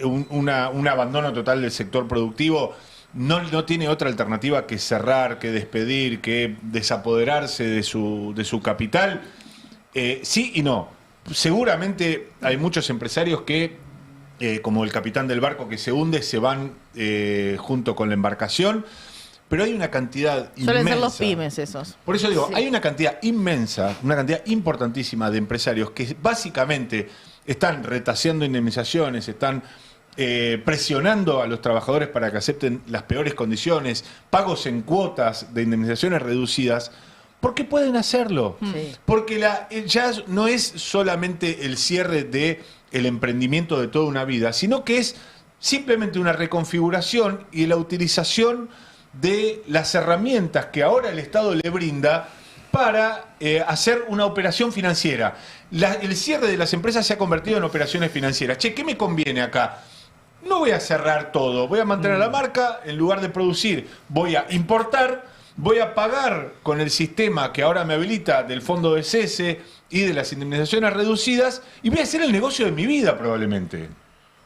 un abandono total del sector productivo, no tiene otra alternativa que cerrar, que despedir, que desapoderarse de su capital. Sí y no. Seguramente hay muchos empresarios que, como el capitán del barco que se hunde, se van junto con la embarcación, pero hay una cantidad Suelen inmensa. ser los pymes esos. Por eso digo, Sí. hay una cantidad inmensa, una cantidad importantísima de empresarios que básicamente están retaseando indemnizaciones, están presionando a los trabajadores para que acepten las peores condiciones, pagos en cuotas de indemnizaciones reducidas. ¿Por qué pueden hacerlo? Sí. Porque ya no es solamente el cierre de el emprendimiento de toda una vida, sino que es simplemente una reconfiguración y la utilización de las herramientas que ahora el Estado le brinda para hacer una operación financiera. El cierre de las empresas se ha convertido en operaciones financieras. Che, ¿qué me conviene acá? No voy a cerrar todo, voy a mantener la marca, en lugar de producir, voy a importar, voy a pagar con el sistema que ahora me habilita del fondo de cese y de las indemnizaciones reducidas, y voy a hacer el negocio de mi vida probablemente.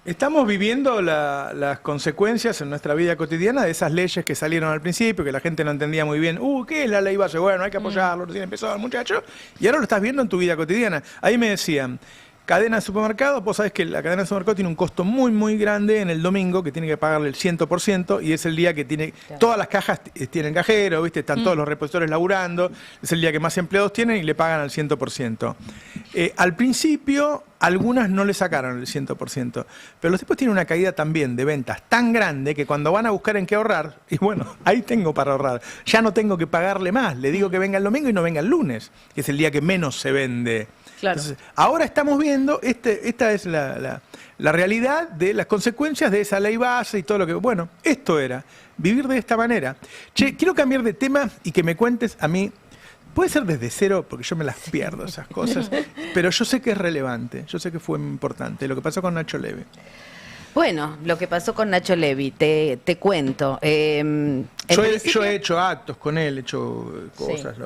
Estamos viviendo las consecuencias en nuestra vida cotidiana de esas leyes que salieron al principio, que la gente no entendía muy bien. ¿Qué es la ley base? Bueno, hay que apoyarlo, recién empezó el muchacho. Y ahora lo estás viendo en tu vida cotidiana. Ahí me decían, cadena de supermercados, vos sabés que la cadena de supermercados tiene un costo muy, muy grande en el domingo, que tiene que pagarle el 100%, y es el día que tiene, todas las cajas tienen cajero, ¿viste? Están todos los repositores laburando, es el día que más empleados tienen y le pagan al 100%. Al principio, algunas no le sacaron el 100%, pero los tipos tienen una caída también de ventas tan grande que cuando van a buscar en qué ahorrar, y bueno, ahí tengo para ahorrar, ya no tengo que pagarle más, le digo que venga el domingo y no venga el lunes, que es el día que menos se vende. Claro. Entonces, ahora estamos viendo, esta es la realidad de las consecuencias de esa ley base y todo lo que... Bueno, esto era, vivir de esta manera. Che, quiero cambiar de tema y que me cuentes a mí, puede ser desde cero, porque yo me las pierdo esas cosas, pero yo sé que es relevante, yo sé que fue importante, lo que pasó con Nacho Levy. Bueno, lo que pasó con Nacho Levy, te cuento. Yo he hecho actos con él, he hecho cosas. Sí.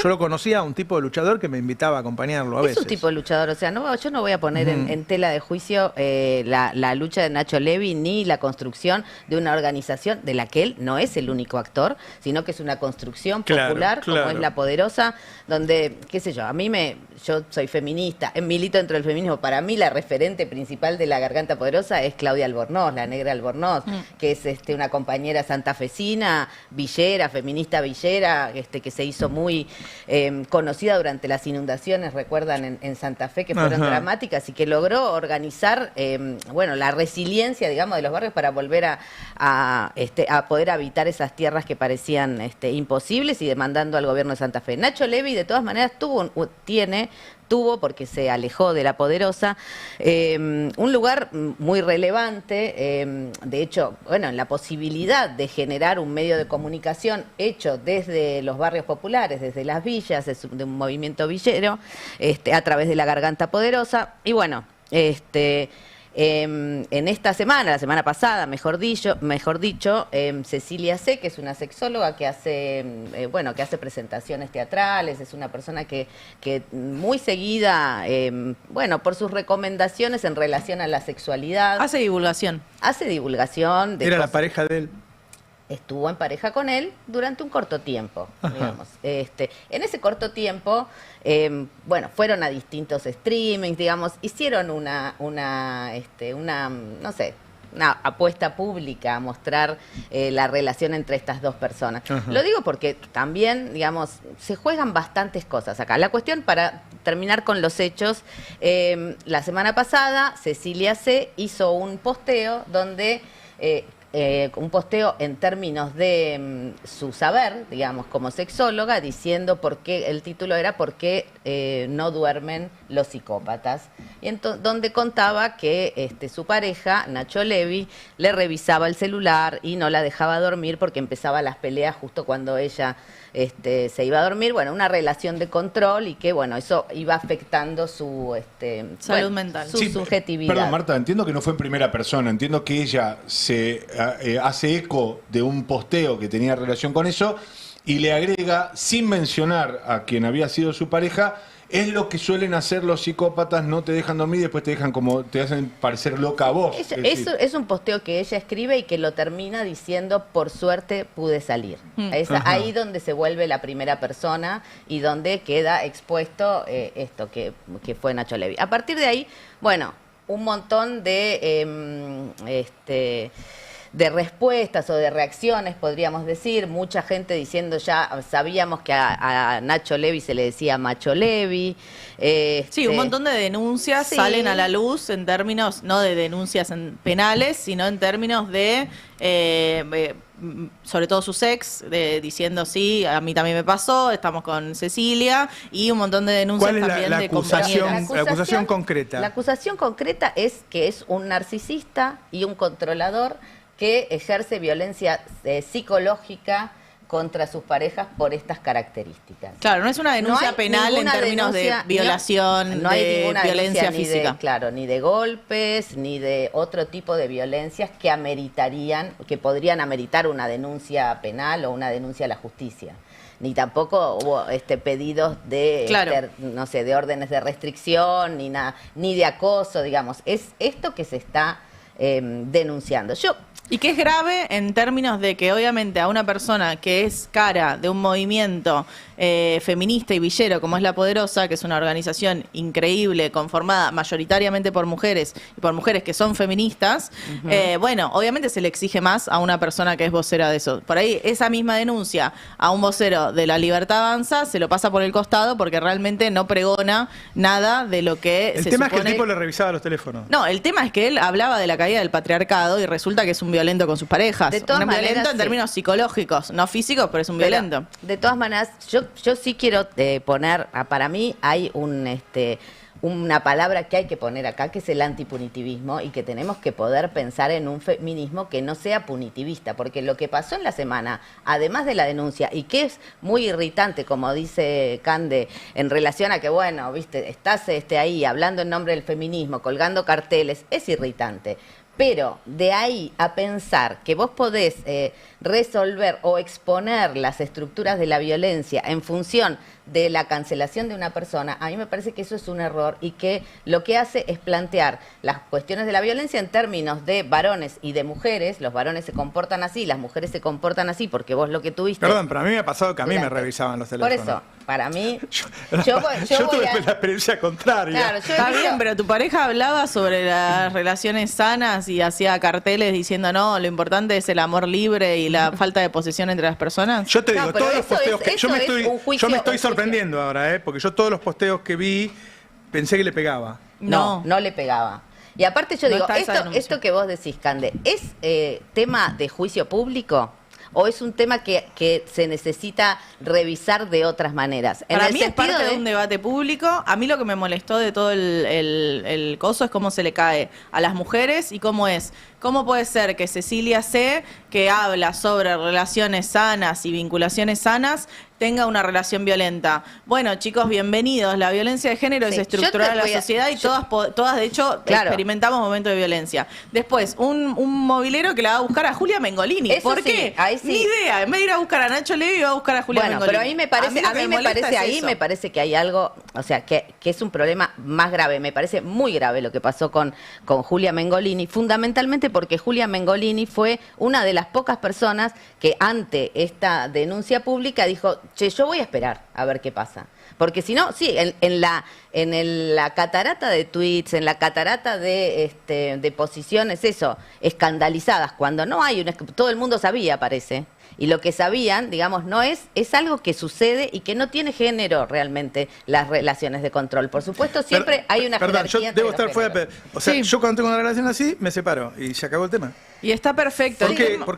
Yo lo conocía a un tipo de luchador que me invitaba a acompañarlo a veces. Es un tipo de luchador, o sea, yo no voy a poner en tela de juicio la lucha de Nacho Levy ni la construcción de una organización de la que él no es el único actor, sino que es una construcción popular, como es La Poderosa, donde, qué sé yo, yo soy feminista, milito dentro del feminismo. Para mí la referente principal de La Garganta Poderosa es Claudia Albornoz, la negra Albornoz, que es una compañera santafesina, villera, feminista villera, que se hizo muy conocida durante las inundaciones, recuerdan, en Santa Fe, que fueron dramáticas, y que logró organizar la resiliencia, digamos, de los barrios para volver a poder habitar esas tierras que parecían imposibles, y demandando al gobierno de Santa Fe. Nacho Levy, de todas maneras, tuvo, porque se alejó de La Poderosa, un lugar muy relevante, de hecho, en la posibilidad de generar un medio de comunicación hecho desde los barrios populares, desde las villas, de un movimiento villero, a través de La Garganta Poderosa, y bueno, en esta semana, la semana pasada, mejor dicho, Cecilia C., que es una sexóloga que hace presentaciones teatrales, es una persona que muy seguida, por sus recomendaciones en relación a la sexualidad. Hace divulgación. Era la pareja de él. Estuvo en pareja con él durante un corto tiempo, digamos. En ese corto tiempo, fueron a distintos streamings, digamos, hicieron una apuesta pública a mostrar la relación entre estas dos personas. Lo digo porque también, digamos, se juegan bastantes cosas acá. La cuestión, para terminar con los hechos, la semana pasada Cecilia C. hizo un posteo donde... un posteo en términos de su saber, digamos, como sexóloga, diciendo el título era ¿Por qué no duermen los psicópatas? Y donde contaba que su pareja, Nacho Levy, le revisaba el celular y no la dejaba dormir porque empezaba las peleas justo cuando ella se iba a dormir. Bueno, una relación de control, y que, eso iba afectando su salud mental, su subjetividad. Perdón, Marta, entiendo que no fue en primera persona, entiendo que ella se hace eco de un posteo que tenía relación con eso y le agrega, sin mencionar a quien había sido su pareja, es lo que suelen hacer los psicópatas: no te dejan dormir y después te hacen parecer loca a vos. Es un posteo que ella escribe y que lo termina diciendo: por suerte pude salir. Es ahí donde se vuelve la primera persona y donde queda expuesto esto que fue Nacho Levy. A partir de ahí, un montón de respuestas o de reacciones, podríamos decir, mucha gente diciendo, ya sabíamos que a Nacho Levy se le decía Macho Levy. Sí, un montón de denuncias salen a la luz en términos, no de denuncias penales, sino en términos de, sobre todo sus ex, diciendo sí, a mí también me pasó, estamos con Cecilia, y un montón de denuncias también de compañeras. La acusación concreta. La acusación concreta es que es un narcisista y un controlador que ejerce violencia psicológica contra sus parejas por estas características. Claro, no es una denuncia penal en términos de violación, no hay de ninguna violencia ni física. Claro, ni de golpes, ni de otro tipo de violencias que ameritarían, que podrían ameritar una denuncia penal o una denuncia a la justicia. Ni tampoco hubo pedidos de, Claro. no sé, de órdenes de restricción, ni nada, ni de acoso, digamos. Es esto que se está denunciando. Y que es grave en términos de que obviamente a una persona que es cara de un movimiento feminista y villero como es La Poderosa, que es una organización increíble, conformada mayoritariamente por mujeres y por mujeres que son feministas, bueno, obviamente se le exige más a una persona que es vocera de eso. Por ahí esa misma denuncia a un vocero de La Libertad Avanza se lo pasa por el costado porque realmente no pregona nada de lo que El se tema es que supone... el tipo le revisaba los teléfonos. No, el tema es que él hablaba de la caída del patriarcado y resulta que es un violento con sus parejas. De todas Un violento maneras, en sí. términos psicológicos, no físicos, pero es un Pero, violento. de todas maneras, yo sí quiero poner, para mí hay una palabra que hay que poner acá, que es el antipunitivismo, y que tenemos que poder pensar en un feminismo que no sea punitivista, porque lo que pasó en la semana, además de la denuncia, y que es muy irritante, como dice Cande, en relación a que, bueno, viste, estás ahí hablando en nombre del feminismo, colgando carteles, es irritante. Pero de ahí a pensar que vos podés resolver o exponer las estructuras de la violencia en función de la cancelación de una persona, a mí me parece que eso es un error y que lo que hace es plantear las cuestiones de la violencia en términos de varones y de mujeres. Los varones se comportan así, las mujeres se comportan así, porque vos lo que tuviste... Perdón, pero a mí me ha pasado que a mí me Durante- revisaban los Por teléfonos. eso, para mí... Yo voy tuve a- la experiencia contraria. Claro, yo Está he visto- bien, pero tu pareja hablaba sobre las relaciones sanas y hacía carteles diciendo no, lo importante es el amor libre y la falta de posesión entre las personas. Yo te No, digo, pero todos los eso posteos es- que yo me eso es estoy, un juicio- yo me un estoy juicio. sorprendiendo ahora, porque yo todos los posteos que vi pensé que le pegaba. No le pegaba. Y aparte yo No digo, está esa denuncia. esto que vos decís, Cande, ¿es tema de juicio público o es un tema que se necesita revisar de otras maneras? En Para el mí es sentido parte de un debate público. A mí lo que me molestó de todo el coso es cómo se le cae a las mujeres y cómo puede ser que Cecilia C., que habla sobre relaciones sanas y vinculaciones sanas, tenga una relación violenta. Bueno, chicos, bienvenidos. La violencia de género Sí, es estructural yo te en la voy a- sociedad y todas de hecho, Claro. experimentamos momentos de violencia. Después, un movilero que la va a buscar a Julia Mengolini. Eso ¿Por sí, qué? ahí sí. Ni idea. En vez de ir a buscar a Nacho Levi, va a buscar a Julia Bueno, Mengolini. pero a mí me parece, lo que me molesta es eso. me parece que hay algo, o sea, que es un problema más grave. Me parece muy grave lo que pasó con Julia Mengolini, fundamentalmente porque Julia Mengolini fue una de las pocas personas que ante esta denuncia pública dijo, che, yo voy a esperar a ver qué pasa. Porque si no, sí, en la catarata de tweets, en la catarata de posiciones, escandalizadas, cuando no hay todo el mundo sabía, parece. Y lo que sabían, digamos, es algo que sucede y que no tiene género realmente las relaciones de control. Por supuesto, siempre hay una Perdón, yo jerarquía entre debo los estar fuera. géneros. O sea, Sí. yo cuando tengo una relación así, me separo y se acabó el tema. Y está perfecto. ¿Por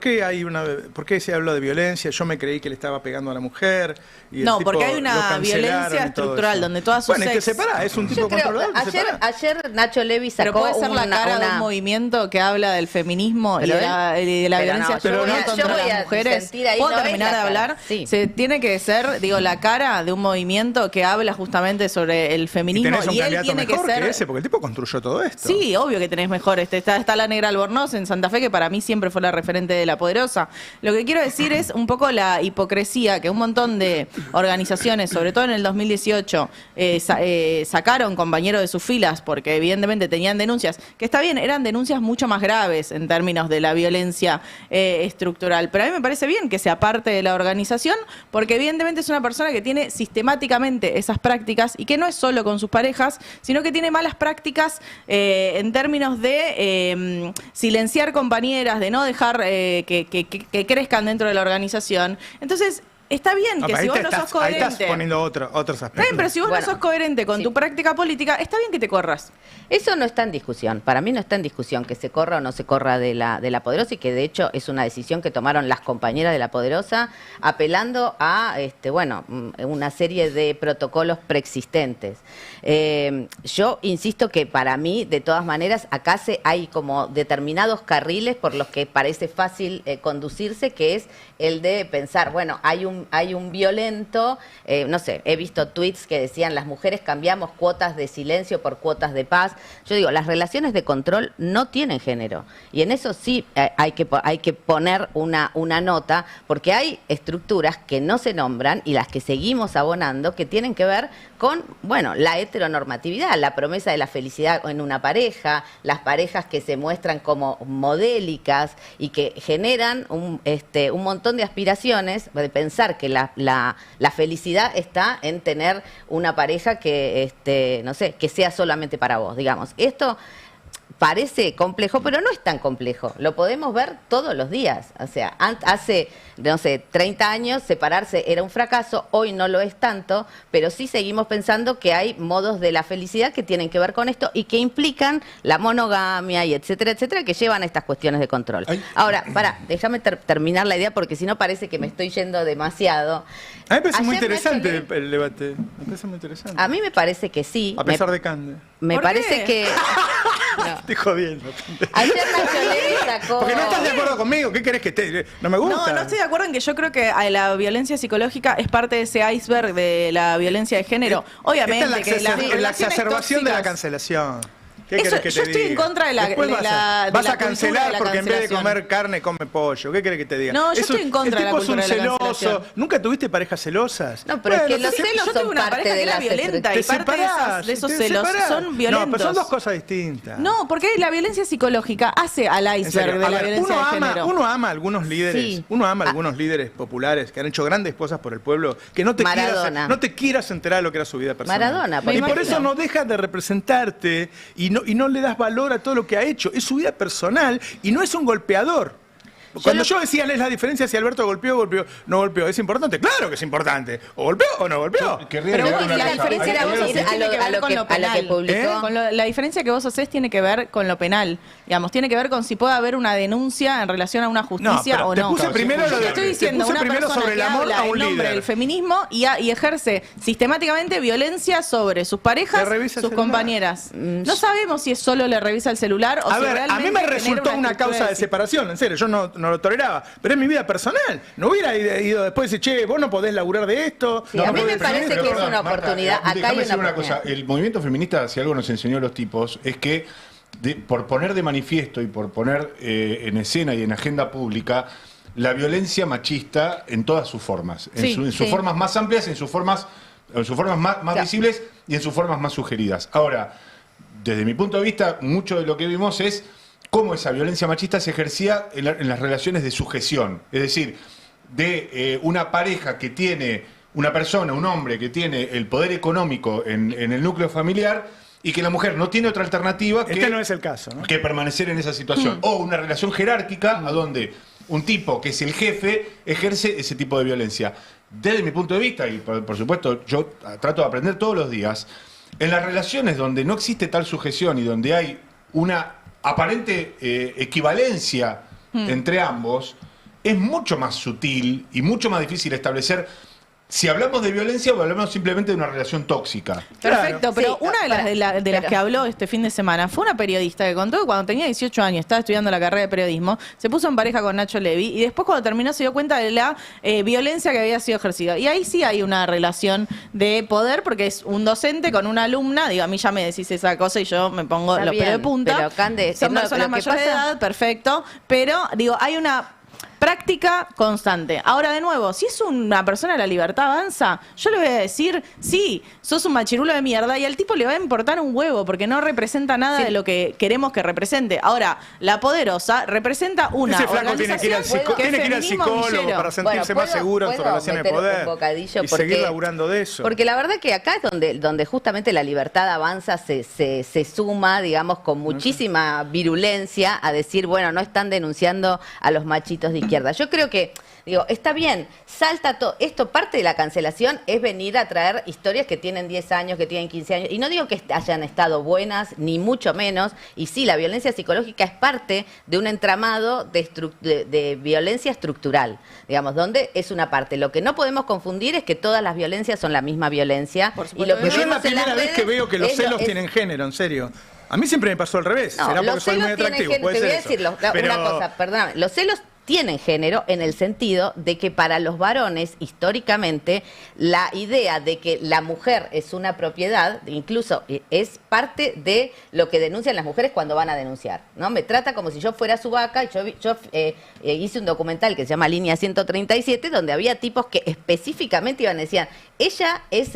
qué se habló de violencia? Yo me creí que le estaba pegando a la mujer. Y el No, tipo porque hay lo una cancelaron violencia y todo estructural eso. donde todas sus Bueno, es que ex- separa, es un tipo Yo creo, controlador. ayer Nacho Levi Pero sacó puede ser la cara de un una- movimiento que habla del feminismo y Pero de la pero violencia no, yo voy a- contra yo voy las a mujeres. sentir ahí, ¿Puedo no es terminar la de cara. hablar? Sí. Se tiene que ser, la cara de un movimiento que habla justamente sobre el Y feminismo. tenés un Y él candidato tiene que mejor ser... que ese, porque el tipo construyó todo esto. Sí, obvio que tenés mejor. Está la Negra Albornoz en Santa Fe, que para mí siempre fue la referente de La Poderosa. Lo que quiero decir es un poco la hipocresía que un montón de organizaciones, sobre todo en el 2018, sacaron compañeros de sus filas porque evidentemente tenían denuncias, que está bien, eran denuncias mucho más graves en términos de la violencia estructural. Pero a mí me parece bien que sea parte de la organización porque evidentemente es una persona que tiene sistemáticamente esas prácticas y que no es solo con sus parejas, sino que tiene malas prácticas en términos de silenciar compañeras, de no dejar que crezcan dentro de la organización. Entonces, está bien que pero si ahí vos te no sos estás, ahí estás coherente. poniendo otros Está aspectos. bien, pero si vos no sos coherente con tu práctica política, está bien que te corras. Eso no está en discusión. Para mí no está en discusión que se corra o no se corra de la Poderosa, y que de hecho es una decisión que tomaron las compañeras de la Poderosa apelando a una serie de protocolos preexistentes. Yo insisto que para mí, de todas maneras, acá hay como determinados carriles por los que parece fácil conducirse, que es el de pensar, bueno, hay un violento, no sé, he visto tweets que decían las mujeres cambiamos cuotas de silencio por cuotas de paz. Yo digo, las relaciones de control no tienen género, y en eso sí hay que poner una nota, porque hay estructuras que no se nombran y las que seguimos abonando, que tienen que ver con, bueno, la heteronormatividad, la promesa de la felicidad en una pareja, las parejas que se muestran como modélicas y que generan un montón de aspiraciones, de pensar que la felicidad está en tener una pareja que, no sé, que sea solamente para vos, digamos. Esto parece complejo, pero no es tan complejo. Lo podemos ver todos los días. O sea, hace, no sé, 30 años separarse era un fracaso, hoy no lo es tanto, pero sí seguimos pensando que hay modos de la felicidad que tienen que ver con esto y que implican la monogamia y etcétera, etcétera, que llevan a estas cuestiones de control. Ahora, déjame terminar la idea, porque si no parece que me estoy yendo demasiado. A mí me parece muy Ayer interesante el debate. Me parece muy interesante. A mí me parece que sí. A pesar de Cande. Me parece que... No. Estoy jodiendo. Ayer Nacho Levi sacó... Porque no estás de acuerdo conmigo. ¿Qué querés que te...? No me gusta. No estoy de acuerdo en que yo creo que la violencia psicológica es parte de ese iceberg de la violencia de género. Obviamente Esta que es la exacerbación de la cancelación. ¿Qué Eso, querés que yo te estoy diga? en contra de la Después de vas la- a, de vas la a cancelar cultura de la porque en vez de cancelación. comer carne come pollo. ¿Qué querés que te diga? No, yo estoy en contra de la el tipo cultura es de un la celoso. cancelación. ¿Nunca tuviste parejas celosas? No, pero es que los sí, celos yo tuve son una parte pareja de que era las violenta y Te parte separás, de esos te celos separás. son violentos. No, pero son dos cosas distintas. No, porque la violencia psicológica hace al En iceberg serio, de a la ver, violencia de género. uno ama a algunos líderes, Sí. algunos líderes populares que han hecho grandes cosas por el pueblo, que no te Maradona. quieras enterar de lo que era su vida personal. Maradona, por y por ejemplo. eso no dejas de representarte y no le das valor a todo lo que ha hecho. Es su vida personal y no es un golpeador. Cuando yo decía, es la diferencia si Alberto golpeó, no golpeó. ¿Es importante? Claro que es importante. ¿O golpeó o no golpeó? Pero vos, la diferencia que vos haces tiene que ver con lo penal. publicó. La diferencia que vos haces tiene que ver con lo penal. Digamos, tiene que ver con si puede haber una denuncia en relación a una justicia pero o te no. puse primero Yo lo te de- estoy te diciendo puse una primero persona sobre el que amor habla a un en nombre líder. del feminismo y ejerce sistemáticamente violencia sobre sus parejas, ¿Le revisa el sus celular? compañeras. No sabemos si es solo le revisa el celular o A si ver, a realmente mí me genera resultó una estructura causa de de separación, en serio, yo no lo toleraba, pero es mi vida personal. No hubiera ido después y decir, che, vos no podés laburar de esto. Sí, no a mí podés me parece hacer que esto. es una oportunidad. Acá hay Déjame una decir una oportunidad. cosa. El movimiento feminista, si algo nos enseñó a los tipos, es que por poner de manifiesto y por poner en escena y en agenda pública la violencia machista en todas sus formas. En sus formas más amplias, en sus formas más visibles y en sus formas más sugeridas. Ahora, desde mi punto de vista, mucho de lo que vimos es cómo esa violencia machista se ejercía en las relaciones de sujeción. Es decir, de una pareja que tiene, una persona, un hombre que tiene el poder económico en el núcleo familiar y que la mujer no tiene otra alternativa Este no es el caso, ¿no? que permanecer en esa situación. O una relación jerárquica a donde un tipo que es el jefe ejerce ese tipo de violencia. Desde mi punto de vista, y por supuesto yo trato de aprender todos los días, en las relaciones donde no existe tal sujeción y donde hay una aparente equivalencia entre ambos, es mucho más sutil y mucho más difícil establecer si hablamos de violencia o hablamos simplemente de una relación tóxica. Perfecto, pero Sí, una de las que habló este fin de semana fue una periodista que contó que cuando tenía 18 años, estaba estudiando la carrera de periodismo, se puso en pareja con Nacho Levi y después cuando terminó se dio cuenta de la violencia que había sido ejercida. Y ahí sí hay una relación de poder porque es un docente con una alumna, digo, a mí ya me decís esa cosa y yo me pongo Está los pelos de bien, punta. pero, Cande, Son no, personas lo que mayores de pasa- edad, perfecto, pero digo, hay una práctica constante. Ahora, de nuevo, si es una persona de la libertad avanza, yo le voy a decir, sí, sos un machirulo de mierda y al tipo le va a importar un huevo porque no representa nada de lo que queremos que represente. Ahora, la Poderosa representa una Ese flaco tiene que ir al, organización que es tiene que ir al feminismo psicólogo villero. para sentirse más seguro en su ¿puedo relación de meter poder un bocadillo? y seguir laburando de eso. Porque la verdad que acá es donde justamente la libertad avanza, se suma, digamos, con muchísima virulencia a decir, bueno, no están denunciando a los machitos de izquierda. Yo creo que, digo, está bien, salta todo. Esto, parte de la cancelación es venir a traer historias que tienen 10 años, que tienen 15 años. Y no digo que hayan estado buenas, ni mucho menos. Y sí, la violencia psicológica es parte de un entramado de violencia estructural, digamos, donde es una parte. Lo que no podemos confundir es que todas las violencias son la misma violencia. Y lo que yo es la primera vez que veo que los celos tienen género, en serio. A mí siempre me pasó al revés. No, será los porque soy muy celos tienen atractivo. género. Puede Te voy a ser decir eso. Pero- una cosa, perdóname. Los celos tienen género en el sentido de que para los varones, históricamente, la idea de que la mujer es una propiedad, incluso es parte de lo que denuncian las mujeres cuando van a denunciar, ¿no? Me trata como si yo fuera su vaca. Yo hice un documental que se llama Línea 137, donde había tipos que específicamente iban y decían, ella es,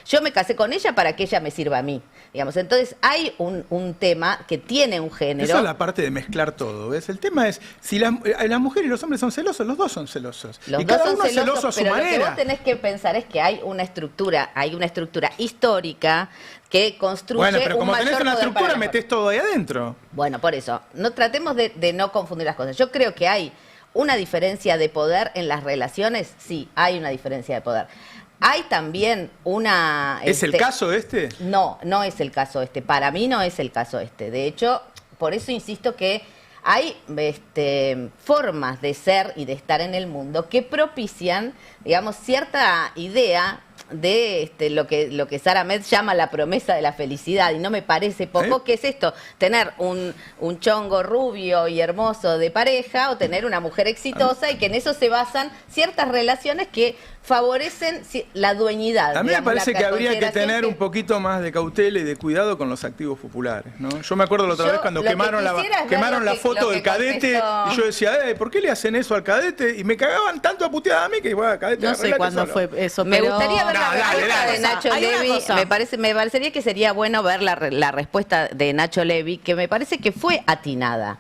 yo me casé con ella para que ella me sirva a mí. Digamos, entonces hay un tema que tiene un género. Esa es la parte de mezclar todo, ¿ves? El tema es, si las mujeres y los hombres son celosos, los dos son celosos. Los y dos cada son uno es celoso a su pero lo que manera. vos tenés que pensar es que hay una estructura histórica que construye Bueno, pero un como mayor tenés una poder para estructura, la metés todo ahí adentro. Bueno, por eso, no tratemos de no confundir las cosas. Yo creo que hay una diferencia de poder en las relaciones, sí, hay una diferencia de poder. Hay también una... ¿Es el caso este? No, no es el caso este. Para mí no es el caso este. De hecho, por eso insisto que hay formas de ser y de estar en el mundo que propician, digamos, cierta idea de lo que Sara Metz llama la promesa de la felicidad, y no me parece poco. ¿Qué es esto? Tener un chongo rubio y hermoso de pareja, o tener una mujer exitosa, y que en eso se basan ciertas relaciones que favorecen la dueñidad. A mí me digamos, parece la que habría que consideración tener un poquito más de cautela y de cuidado con los activos populares, ¿no? Yo me acuerdo la otra Yo vez cuando lo que quemaron quisiera es ver la lo foto que del cadete, contestó. y yo decía, ¿por qué le hacen eso al cadete? Y me cagaban tanto a puteada a mí que, bueno, cadete, No sé arreglate cuándo solo. fue eso, Me pero... gustaría ver la No, dale, respuesta dale. de Nacho Hay una Levi. cosa. Me parecería que sería bueno ver la respuesta de Nacho Levi, que me parece que fue atinada.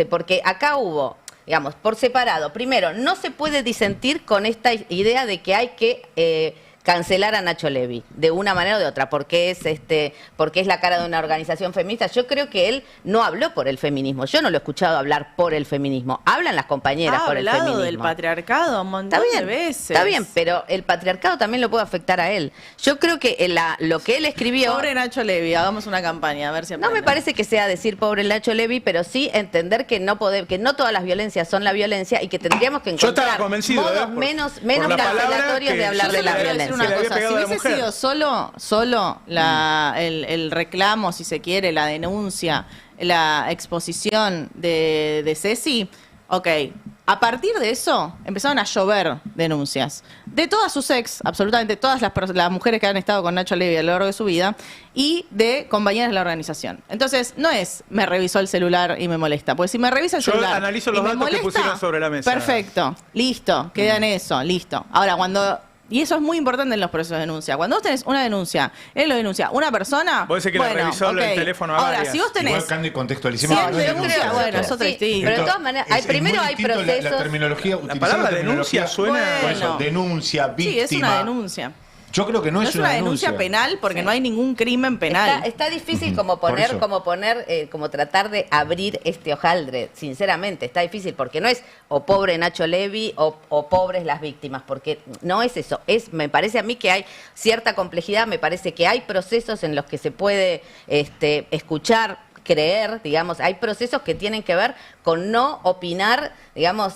Porque acá hubo, digamos, por separado. Primero, no se puede disentir con esta idea de que hay que cancelar a Nacho Levi de una manera o de otra, porque es la cara de una organización feminista. Yo creo que él no habló por el feminismo. Yo no lo he escuchado hablar por el feminismo. Hablan las compañeras Ha por el hablado feminismo. del patriarcado un montón de veces. Está bien, pero el patriarcado también lo puede afectar a él. Yo creo que lo que él escribió... Pobre Nacho Levi, hagamos una campaña, a ver si No aprende. me parece que sea decir pobre Nacho Levi, pero sí entender que no todas las violencias son la violencia, y que tendríamos que Yo encontrar estaba convencido, modos por menos la palabra cancelatorios que de hablar yo de la le voy a decir violencia. Una le había cosa, pegado si a la hubiese mujer. sido solo el reclamo, si se quiere, la denuncia, la exposición de Ceci, ok. A partir de eso empezaron a llover denuncias de todas sus ex, absolutamente todas las mujeres que han estado con Nacho Levi a lo largo de su vida, y de compañeras de la organización. Entonces, no es me revisó el celular y me molesta, porque si me revisa el Yo celular analizo y los me datos que molesta, pusieron sobre la mesa. perfecto, listo, queda en eso, listo. Ahora, y eso es muy importante en los procesos de denuncia. Cuando vos tenés una denuncia, él lo denuncia una persona. Vos decís que le revisó el teléfono a Ahora, varias. si vos tenés. Igual, Candy, contextualicemos. Sí, que no es yo denuncia, creo, bueno, es otra Sí, distinta. pero de todas maneras, primero hay distinto procesos. La terminología, La utilizar palabra la denuncia terminología- suena... Por eso, denuncia, víctima. Sí, es una denuncia. Yo creo que no, No es una denuncia penal porque no hay ningún crimen penal. Está difícil como Por eso. como tratar de abrir este hojaldre, sinceramente, está difícil, porque no es o pobre Nacho Levi o pobres las víctimas, porque no es eso, me parece a mí que hay cierta complejidad, me parece que hay procesos en los que se puede escuchar, creer, digamos, hay procesos que tienen que ver con no opinar, digamos,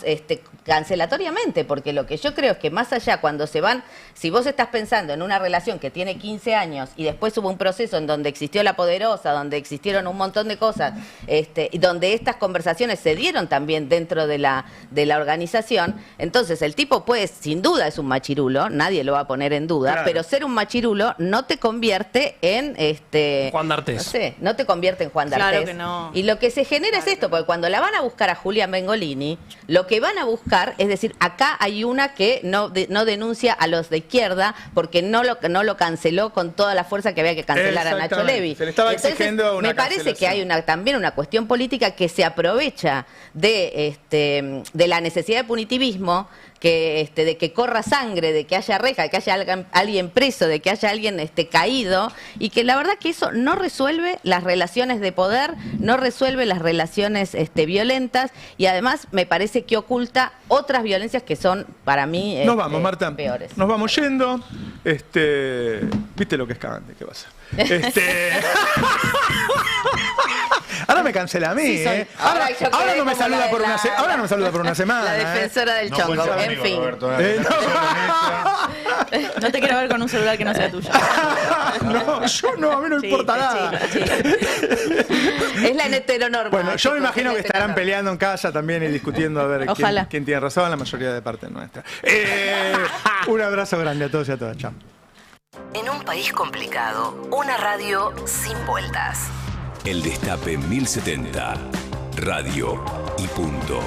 cancelatoriamente, porque lo que yo creo es que más allá, cuando se van, si vos estás pensando en una relación que tiene 15 años y después hubo un proceso en donde existió La Poderosa, donde existieron un montón de cosas, y donde estas conversaciones se dieron también dentro de la organización, entonces el tipo pues, sin duda es un machirulo, nadie lo va a poner en duda, Claro. pero ser un machirulo no te convierte en Juan D'Artés. No sé, no te convierte en Juan Claro D'Artés. que no. Y lo que se genera es esto, porque cuando la van a buscar a Julia Mengolini, lo que van a buscar es decir, acá hay una que no denuncia a los de izquierda porque no lo canceló con toda la fuerza que había que cancelar a Nacho Exactamente. Levi. Se le estaba Entonces, exigiendo una me parece que cancelación. hay también una cuestión política que se aprovecha de la necesidad de punitivismo, de que corra sangre, de que haya reja, de que haya alguien preso, de que haya alguien caído, y que la verdad que eso no resuelve las relaciones de poder, no resuelve las relaciones violentas, y además me parece que oculta otras violencias que son para mí Nos vamos, Marta. peores. Nos vamos yendo. ¿Viste lo que es cagante? ¿Qué pasa? Ahora me cancela a mí, Sí, soy- ¿eh? ahora yo Ahora quedé no me como saluda la- por una la- ahora no me saluda por una semana. La defensora del No chongo, cuenta en conmigo, fin. Roberto, No te quiero ver con un celular que no sea tuyo. No, yo no, a mí no me importa nada. Es la heteronorma. Bueno, yo me chicos, imagino es que la estarán heteronorma. peleando en casa también y discutiendo a ver Ojalá. quién tiene razón, la mayoría de parte nuestra. Un abrazo grande a todos y a todas. Chao. En un país complicado, una radio sin vueltas. El Destape 1070. Radio y punto.